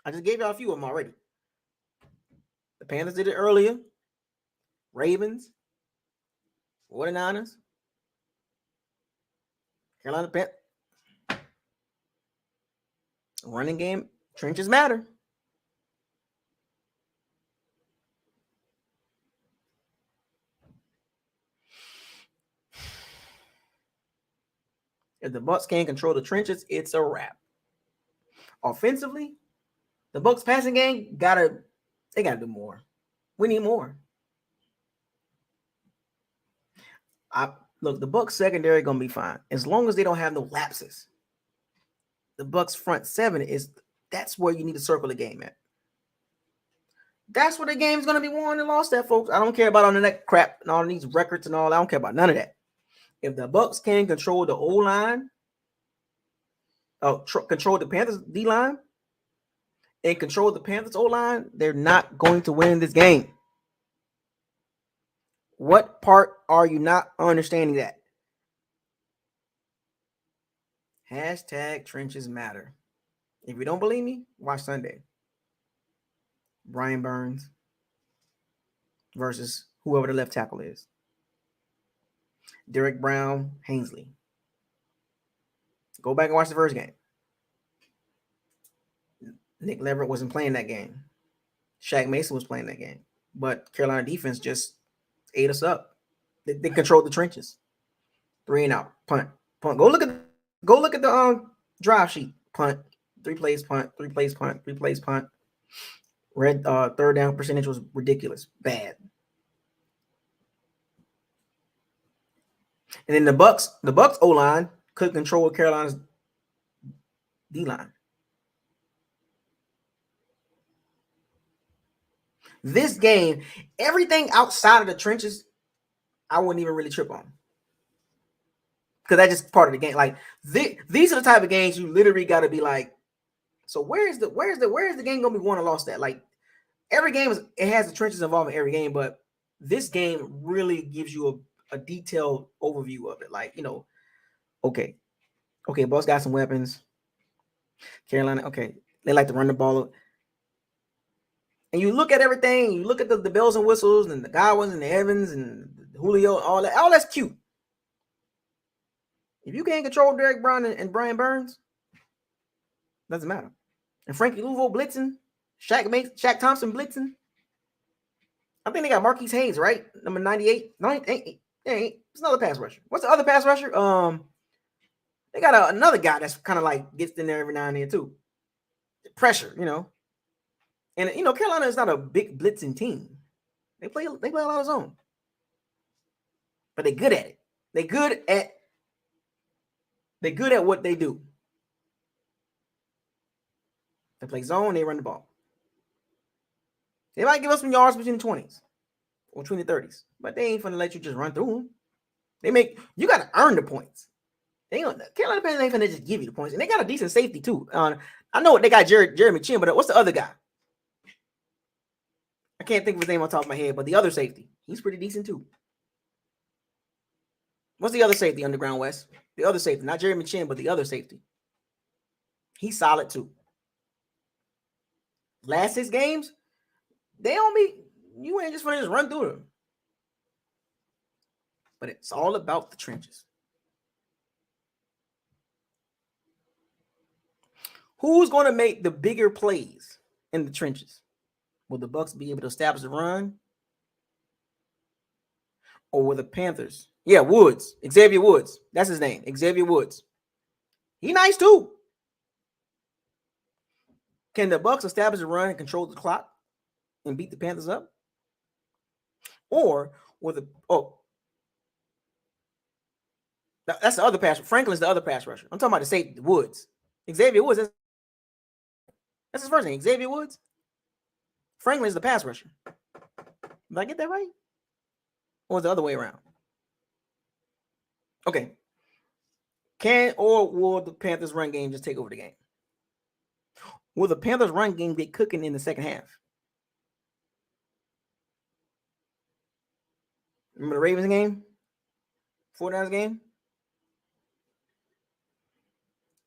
I just gave y'all a few of them already. The Panthers did it earlier. Ravens, 49ers, Carolina Panthers. Running game, trenches matter. If the Bucs can't control the trenches, it's a wrap. Offensively, the Bucs passing game gotta do more. We need more. Look, the Bucs secondary gonna be fine as long as they don't have no lapses. The Bucs front seven that's where you need to circle the game at. That's where the game's gonna be won and lost at, folks. I don't care about all of that crap and all these records and all. I don't care about none of that. If the Bucs can control the O-line, control the Panthers D-line, and control the Panthers O-line, they're not going to win this game. What part are you not understanding that? #trenches matter. If you don't believe me, watch Sunday. Brian Burns versus whoever the left tackle is. Derek Brown, Hainsley. Go back and watch the first game. Nick Leverett wasn't playing that game. Shaq Mason was playing that game. But Carolina defense just ate us up. They controlled the trenches. 3 and out. Punt. Go look at the drive sheet. Punt. 3 plays punt. 3 plays punt. 3 plays punt. Red third down percentage was ridiculous. Bad. And then the Bucs O-line could control Carolina's D-line. This game, everything outside of the trenches, I wouldn't even really trip on. Because that's just part of the game. Like these are the type of games you literally got to be like, so where's the game gonna be won or lost at? Like every game it has the trenches involved in every game, but this game really gives you a detailed overview of it. Like, okay, Bucks got some weapons. Carolina, okay, they like to run the ball. And you look at everything, you look at the bells and whistles and the Godwins and the Evans and the Julio, all that's cute. If you can't control Derek Brown and Brian Burns, doesn't matter. And Frankie Louvo blitzing, Shaq Thompson blitzing. I think they got Marquise Hayes, right? Number 98. No, it's another pass rusher. What's the other pass rusher? They got another guy that's kind of like gets in there every now and then too. Pressure, And Carolina is not a big blitzing team. They play a lot of zone. But they're good at it. They're good at what they do. They play zone, they run the ball. They might give us some yards between the 20s or between the 30s, but they ain't gonna let you just run through them. You gotta earn the points. Carolina Panthers ain't gonna just give you the points, and they got a decent safety too. I know they got Jeremy Chin, but what's the other guy? I can't think of his name on top of my head, but the other safety, he's pretty decent too. What's the other safety, Underground West? The other safety, not Jeremy Chin, but the other safety. He's solid too. Last 6 games, you ain't just gonna just run through them. But it's all about the trenches. Who's going to make the bigger plays in the trenches? Will the Bucks be able to establish the run? Or will the Panthers? Yeah, Woods. Xavier Woods. That's his name. Xavier Woods. He nice too. Can the Bucks establish a run and control the clock and beat the Panthers up? Or will that's the other pass. Franklin's the other pass rusher. I'm talking about the safety, Woods. Xavier Woods. That's his first name. Xavier Woods. Franklin's the pass rusher. Did I get that right? Or was it the other way around? Okay. Will the Panthers run game just take over the game? Will the Panthers run game get cooking in the second half? Remember the Ravens game? 49ers game?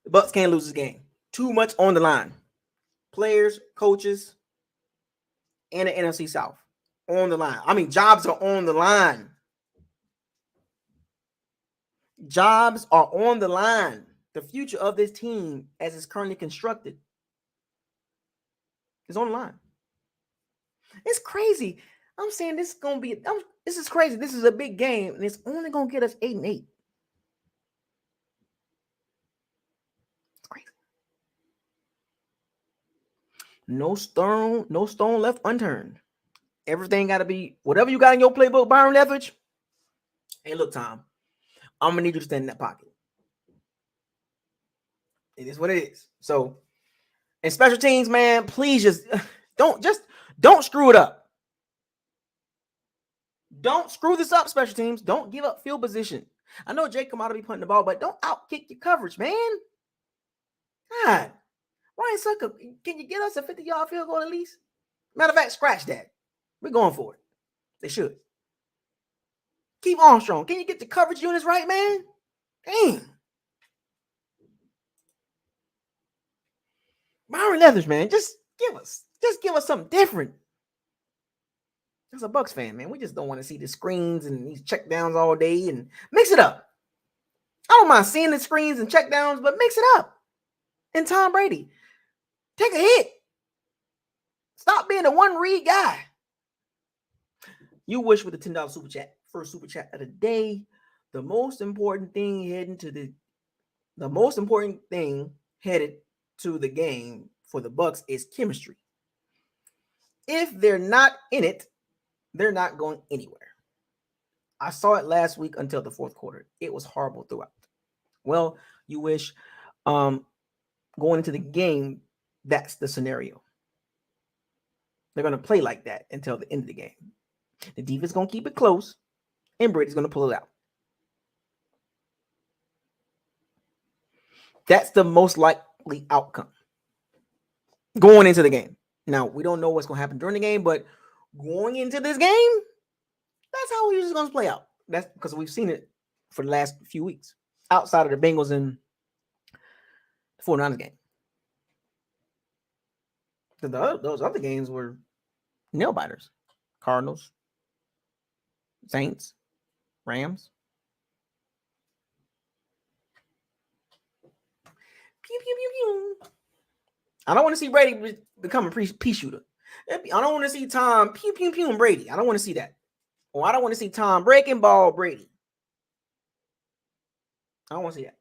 The Bucks can't lose this game. Too much on the line. Players, coaches, and the NFC South on the line. I mean, jobs are on the line. Jobs are on the line. The future of this team, as it's currently constructed, is on the line. It's crazy. I'm saying this is going to be, this is crazy. This is a big game, and it's only going to get us 8-8. It's crazy. No stone left unturned. Everything got to be, whatever you got in your playbook, Byron Leftwich. Hey, look, Tom, I'm going to need you to stand in that pocket. It is what it is. So, in special teams, man, please don't screw it up. Don't screw this up, special teams. Don't give up field position. I know Jake Kamada be punting the ball, but don't outkick your coverage, man. God. Ryan Sucker, can you get us a 50-yard field goal at least? Matter of fact, scratch that. We're going for it. They should. Keep Armstrong. Can you get the coverage units right, man? Dang. Myron Leathers, man, just give us something different. As a Bucks fan, man, we just don't want to see the screens and these check downs all day, and mix it up. I don't mind seeing the screens and check downs, but mix it up. And Tom Brady, take a hit. Stop being the one read guy. You wish with the $10 super chat, first super chat of the day. The most important thing headed to the game for the Bucks is chemistry. If they're not in it, they're not going anywhere. I saw it last week until the fourth quarter. It was horrible throughout. Well, you wish going into the game, that's the scenario. They're going to play like that until the end of the game. The defense is going to keep it close, and Brady's going to pull it out. That's the most likely outcome going into the game. Now, we don't know what's going to happen during the game, but going into this game, that's how we're just going to play out. That's because we've seen it for the last few weeks outside of the Bengals and the 49ers game. Those other games were nail biters. Cardinals, Saints, Rams. Pew, pew, pew, pew. I don't want to see Brady become a pea shooter. I don't want to see Tom pew, pew, pew, and Brady. I don't want to see that. Or I don't want to see Tom breaking ball Brady. I don't want to see that.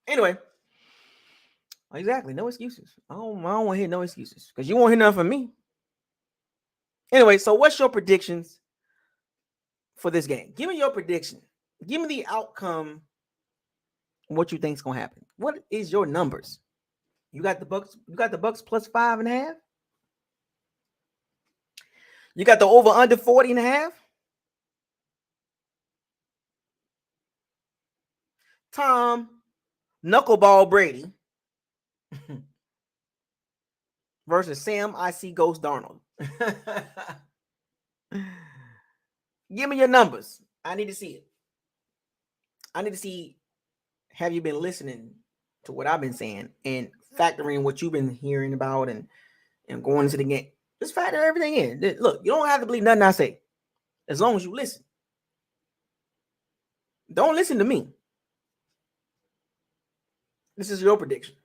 Anyway. Exactly. No excuses. I don't want to hear no excuses because you won't hear nothing from me. Anyway, so what's your predictions for this game? Give me your prediction. Give me the outcome. What you think's gonna happen? What is your numbers? You got the Bucks. You got the Bucks plus 5.5. You got the over under 40.5. Tom Knuckleball Brady versus Sam I see Ghost Darnold. Give me your numbers. I need to see it. I need to see, have you been listening to what I've been saying and factoring what you've been hearing about and going into the game? Just factor everything in. Look, you don't have to believe nothing I say as long as you listen. Don't listen to me. This is your prediction.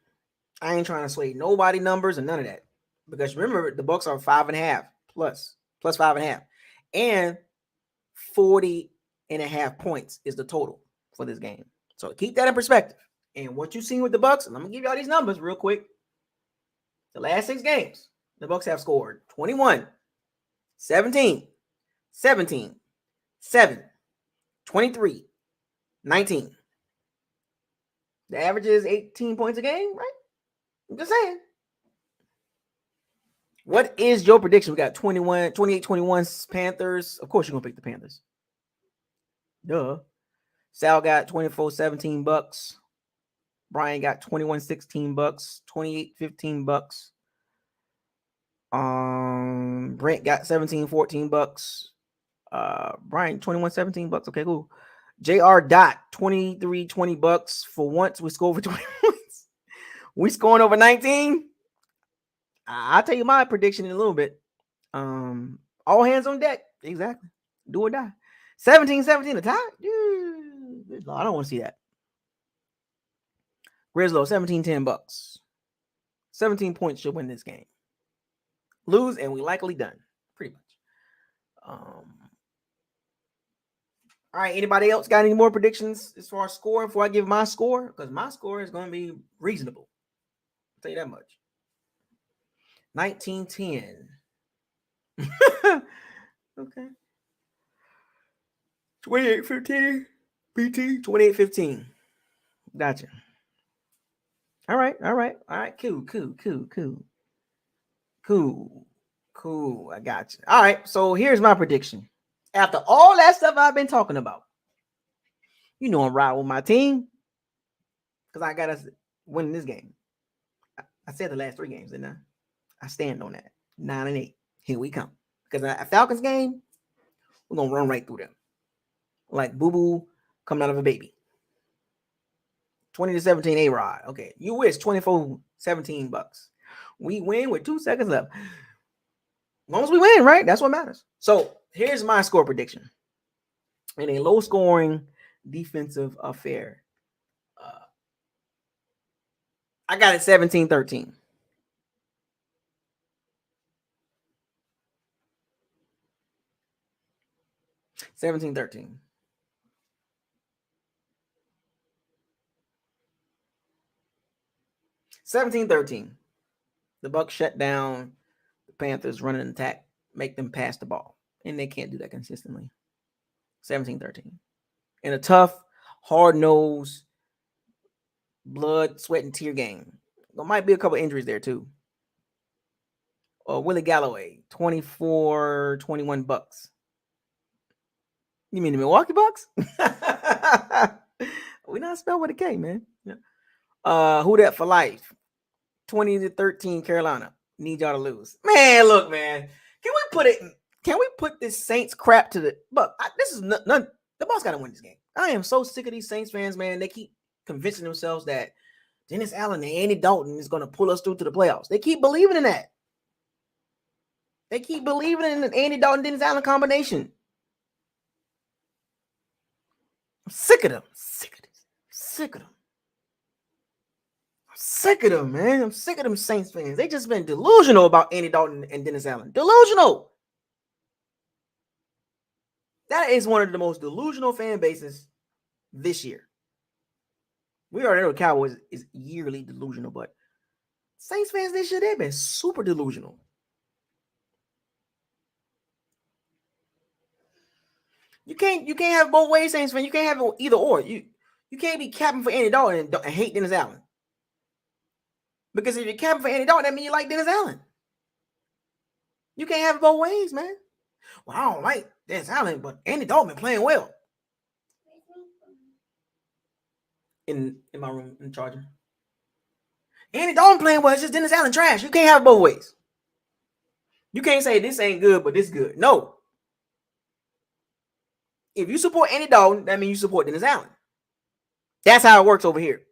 I ain't trying to sway nobody numbers and none of that. Because remember, the Bucks are 5.5 plus 5.5. And 40.5 points is the total for this game. So keep that in perspective. And what you've seen with the Bucks, and I'm gonna give you all these numbers real quick. The last 6 games, the Bucks have scored 21, 17, 17, 7, 23, 19. The average is 18 points a game, right? I'm just saying. What is your prediction? We got 28-21 Panthers. Of course, you're going to pick the Panthers. Duh. Sal got 24-17 Bucks. Brian got 21-16 Bucks. 28-15 Bucks. Brent got 17-14 Bucks. Brian 21-17 Bucks. Okay, cool. JR Dot 23-20 Bucks. For once, we scored over 20 points. We scoring over 19. I'll tell you my prediction in a little bit. All hands on deck. Exactly. Do or die. 17-17 a tie? Dude, I don't want to see that. Grislow, 17-10 Bucks. 17 points should win this game. Lose, and we likely done. Pretty much. All right, anybody else got any more predictions as far as score before I give my score? Because my score is going to be reasonable. I'll tell you that much. 19-10. Okay. 28-15. BT. 28-15. Gotcha. All right. Cool. I got you. All right. So here's my prediction. After all that stuff I've been talking about, you know I'm riding with my team because I got us winning this game. I said the last 3 games, didn't I? I stand on that. 9-8. Here we come. Because that Falcons game, we're going to run right through them. Like boo-boo coming out of a baby. 20-17 A-Rod. Okay. You wish 24-17 Bucks. We win with 2 seconds left. As long as we win, right? That's what matters. So here's my score prediction. In a low-scoring defensive affair, I got it 17-13. 17-13. The Bucks shut down the Panthers running an attack, make them pass the ball. And they can't do that consistently. 17-13. In a tough, hard-nosed, blood, sweat, and tear game. There might be a couple injuries there too. Willie Galloway, 24-21 Bucks. You mean the Milwaukee Bucks? We not spelled with a K, man. Yeah. Who that for life? 20-13 Carolina. Need y'all to lose. Man, look, man. Can we put it? Can we put this Saints crap to the? But this is none. The Bucs got to win this game. I am so sick of these Saints fans, man. They keep convincing themselves that Dennis Allen and Andy Dalton is going to pull us through to the playoffs. They keep believing in that. They keep believing in the Andy Dalton Dennis Allen combination. I'm sick of them. Sick of this. Sick of them. I'm sick of them, man. I'm sick of them Saints fans. They just been delusional about Andy Dalton and Dennis Allen. Delusional. That is one of the most delusional fan bases this year. We already know the Cowboys is yearly delusional, but Saints fans this year, they've been super delusional. You can't have both ways, Saints fans. You can't have either or. You can't be capping for Andy Dalton and hate Dennis Allen. Because if you're capping for Andy Dalton, that means you like Dennis Allen. You can't have it both ways, man. Well, I don't like Dennis Allen, but Andy Dalton been playing well. In my room, in the charger. Andy Dalton playing well, it's just Dennis Allen trash. You can't have it both ways. You can't say this ain't good, but this good. No. If you support Andy Dalton, that means you support Dennis Allen. That's how it works over here.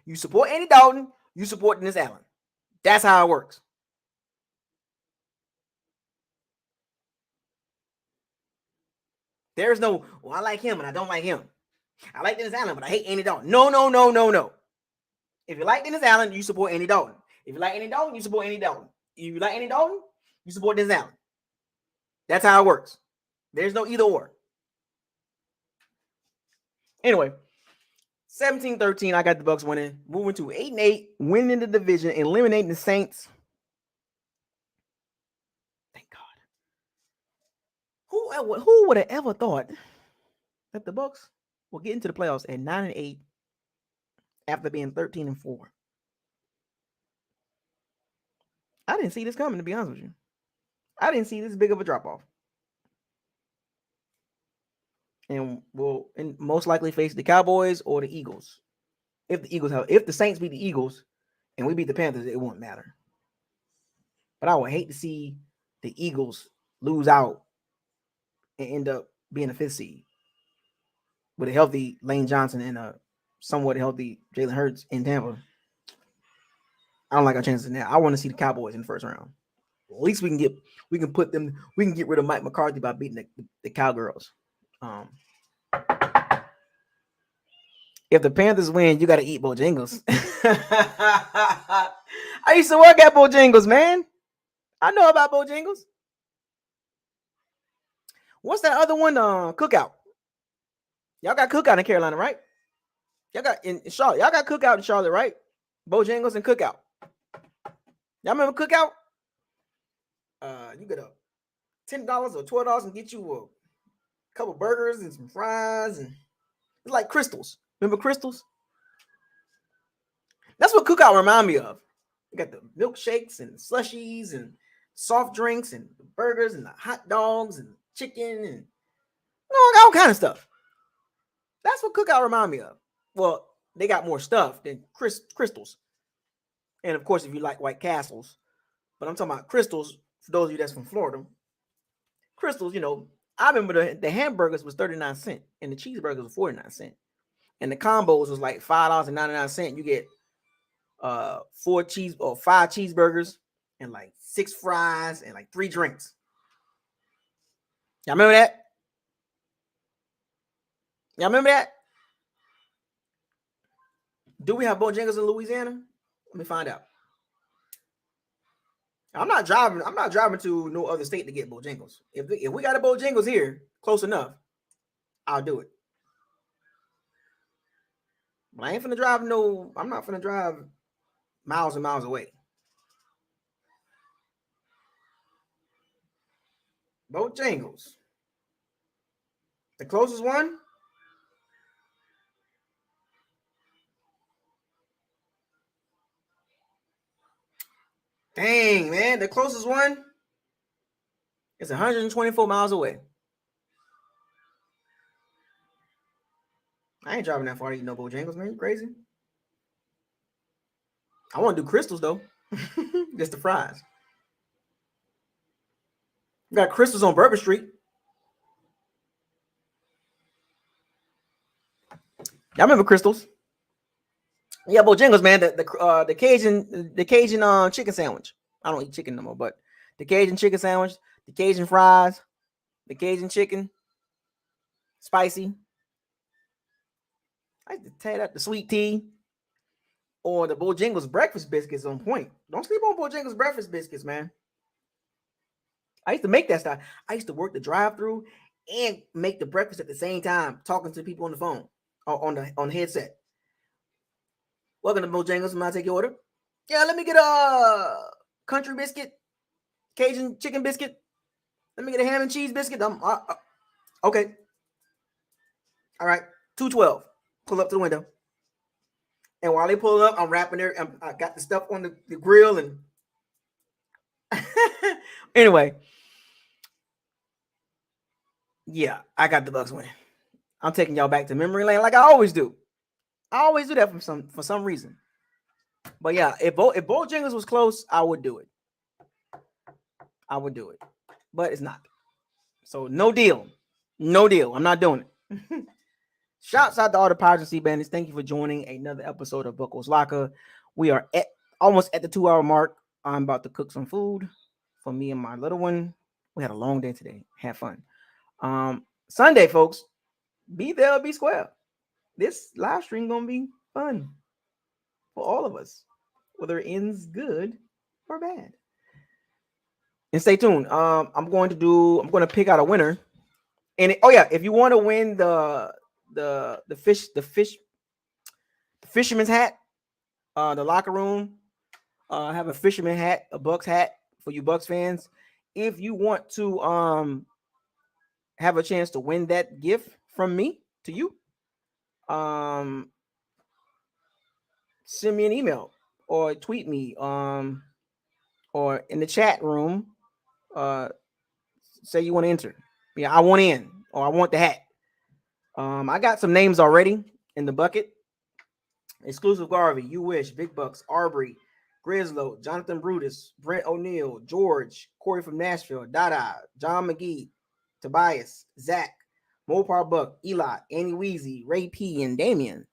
You support Andy Dalton, you support Dennis Allen. That's how it works. There's no, well, I like him and I don't like him. I like Dennis Allen, but I hate Andy Dalton. No. If you like Dennis Allen, you support Andy Dalton. If you like Andy Dalton, you support Andy Dalton. If you like Andy Dalton, you support Dennis Allen. That's how it works. There's no either or. Anyway, 17-13, I got the Bucs winning, moving to 8-8, winning the division, eliminating the Saints. Thank God. Who would have ever thought that the Bucs will get into the playoffs at 9-8 after being 13-4? I didn't see this coming, to be honest with you. I didn't see this big of a drop-off. And will most likely face the Cowboys or the Eagles. If the Saints beat the Eagles and we beat the Panthers, it won't matter. But I would hate to see the Eagles lose out and end up being a 5th seed with a healthy Lane Johnson and a somewhat healthy Jalen Hurts in Tampa. I don't like our chances now. I want to see the Cowboys in the first round. At least we can get rid of Mike McCarthy by beating the Cowgirls. If the Panthers win, you got to eat Bojangles. I used to work at Bojangles, man. I know about Bojangles. What's that other one? Cookout. Y'all got Cookout in Carolina, right? Y'all got in Charlotte. Y'all got Cookout in Charlotte, right? Bojangles and Cookout. Y'all remember Cookout? You get a $10 or $12 and get you a couple burgers and some fries, and it's like Crystals. Remember Crystals? That's what Cookout remind me of. You got the milkshakes and slushies and soft drinks and the burgers and the hot dogs and chicken and all kind of stuff. That's what Cookout remind me of. Well, they got more stuff than Crystals. And of course, if you like White Castles, but I'm talking about Crystals. For those of you that's from Florida, Crystals, I remember the hamburgers was 39 cents and the cheeseburgers was 49 cents. And the combos was like $5.99. You get 5 cheeseburgers and like 6 fries and like 3 drinks. Y'all remember that? Do we have Bojangles in Louisiana? Let me find out. I'm not driving to no other state to get Bojangles. If we got a Bojangles here, close enough, I'll do it. But I ain't finna drive I'm not finna drive miles and miles away. Bojangles. The closest one? Dang, man. The closest one is 124 miles away. I ain't driving that far to eat no Bojangles, man. You crazy? I want to do Crystals, though. Just the fries. We got Crystals on Bourbon Street. Y'all remember Crystals? Yeah, Bojangles, man. The Cajun chicken sandwich. I don't eat chicken no more, but the Cajun chicken sandwich, the Cajun fries, the Cajun chicken, spicy. I used to tear that the sweet tea or the Bojangles breakfast biscuits on point. Don't sleep on Bojangles breakfast biscuits, man. I used to make that stuff. I used to work the drive-through and make the breakfast at the same time, talking to people on the phone or on the headset. Welcome to Bojangles. May I take your order? Yeah, let me get a country biscuit, Cajun chicken biscuit. Let me get a ham and cheese biscuit. Okay. All right. 212. Pull up to the window. And while they pull up, I'm wrapping there. I got the stuff on the grill and anyway. Yeah, I got the Bucks winning. I'm taking y'all back to memory lane like I always do. I always do that for some reason. But yeah, if Bojangles was close, I would do it. I would do it. But it's not. So no deal. No deal. I'm not doing it. Shouts out to all the Pirates and Sea Bandits. Thank you for joining another episode of Buckles Locker. We are almost at the 2-hour mark. I'm about to cook some food for me and my little one. We had a long day today. Have fun. Sunday, folks, be there or be square. This live stream gonna be fun for all of us, whether it ends good or bad. And stay tuned. I'm going to pick out a winner. And if you want to win the fisherman's hat, the locker room, have a fisherman hat, a Bucks hat for you Bucks fans. If you want to have a chance to win that gift from me to you, send me an email or tweet me, or in the chat room, say you want to enter. Yeah, I want in, or I want the hat. I got some names already in the bucket. Exclusive Garvey, You Wish, Big Bucks, Arbery, Grislow, Jonathan Brutus, Brent O'Neill, George, Corey from Nashville, Dada, John McGee, Tobias, Zach, Mopar Buck, Eli, Annie Weezy, Ray P, and Damian.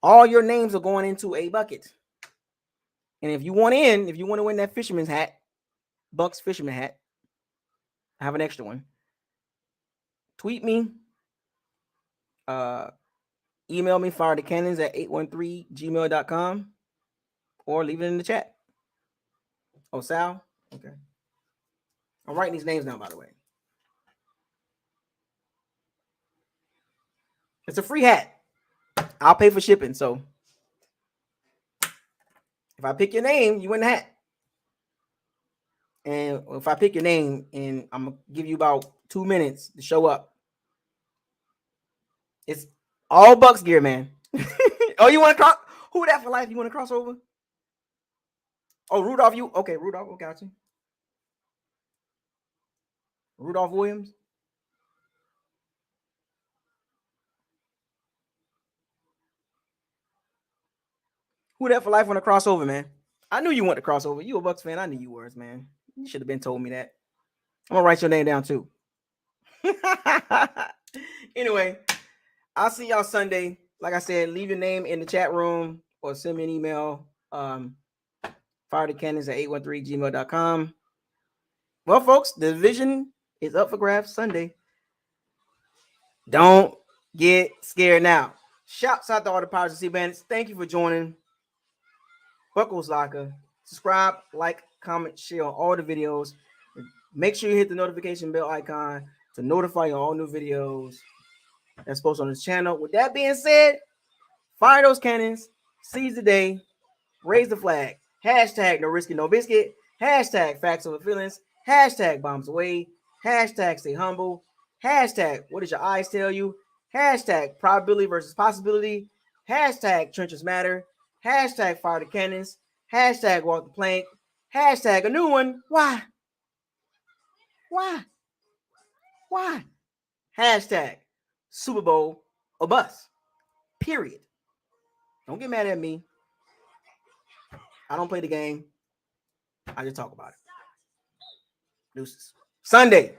All your names are going into a bucket. And if you want to win that fisherman's hat, Bucks fisherman hat, I have an extra one. Tweet me, email me, firethecannons at 813gmail.com, or leave it in the chat. Oh, Sal? Okay. I'm writing these names down, by the way. It's a free hat. I'll pay for shipping, so if I pick your name, you win the hat. And if I pick your name, and I'm going to give you about 2 minutes to show up. It's all Bucks gear, man. Oh, you want to cross? Who that for life? You want to cross over? Oh, Rudolph, you? Okay, Rudolph, okay, got you. Rudolph Williams. Who that for life want to cross over, man? I knew you want to cross over. You a Bucks fan. I knew you were, man. You should have been told me that. I'm going to write your name down, too. Anyway, I'll see y'all Sunday. Like I said, leave your name in the chat room or send me an email. Firethecannons at 813gmail.com. Well, folks, the division is up for grabs Sunday. Don't get scared now. Shouts out to all the Pirates and Sea Bandits. Thank you for joining Buckles Locker. Subscribe, like, comment, share on all the videos. Make sure you hit the notification bell icon to notify you all new videos that's posted on this channel. With that being said, fire those cannons, seize the day, raise the flag. Hashtag no risky, no biscuit. Hashtag facts over feelings. Hashtag bombs away. Hashtag stay humble. Hashtag what does your eyes tell you? Hashtag probability versus possibility. Hashtag trenches matter. Hashtag fire the cannons. Hashtag walk the plank. Hashtag a new one. Why? Hashtag Super Bowl or bust. Period. Don't get mad at me. I don't play the game. I just talk about it. Deuces. Sunday.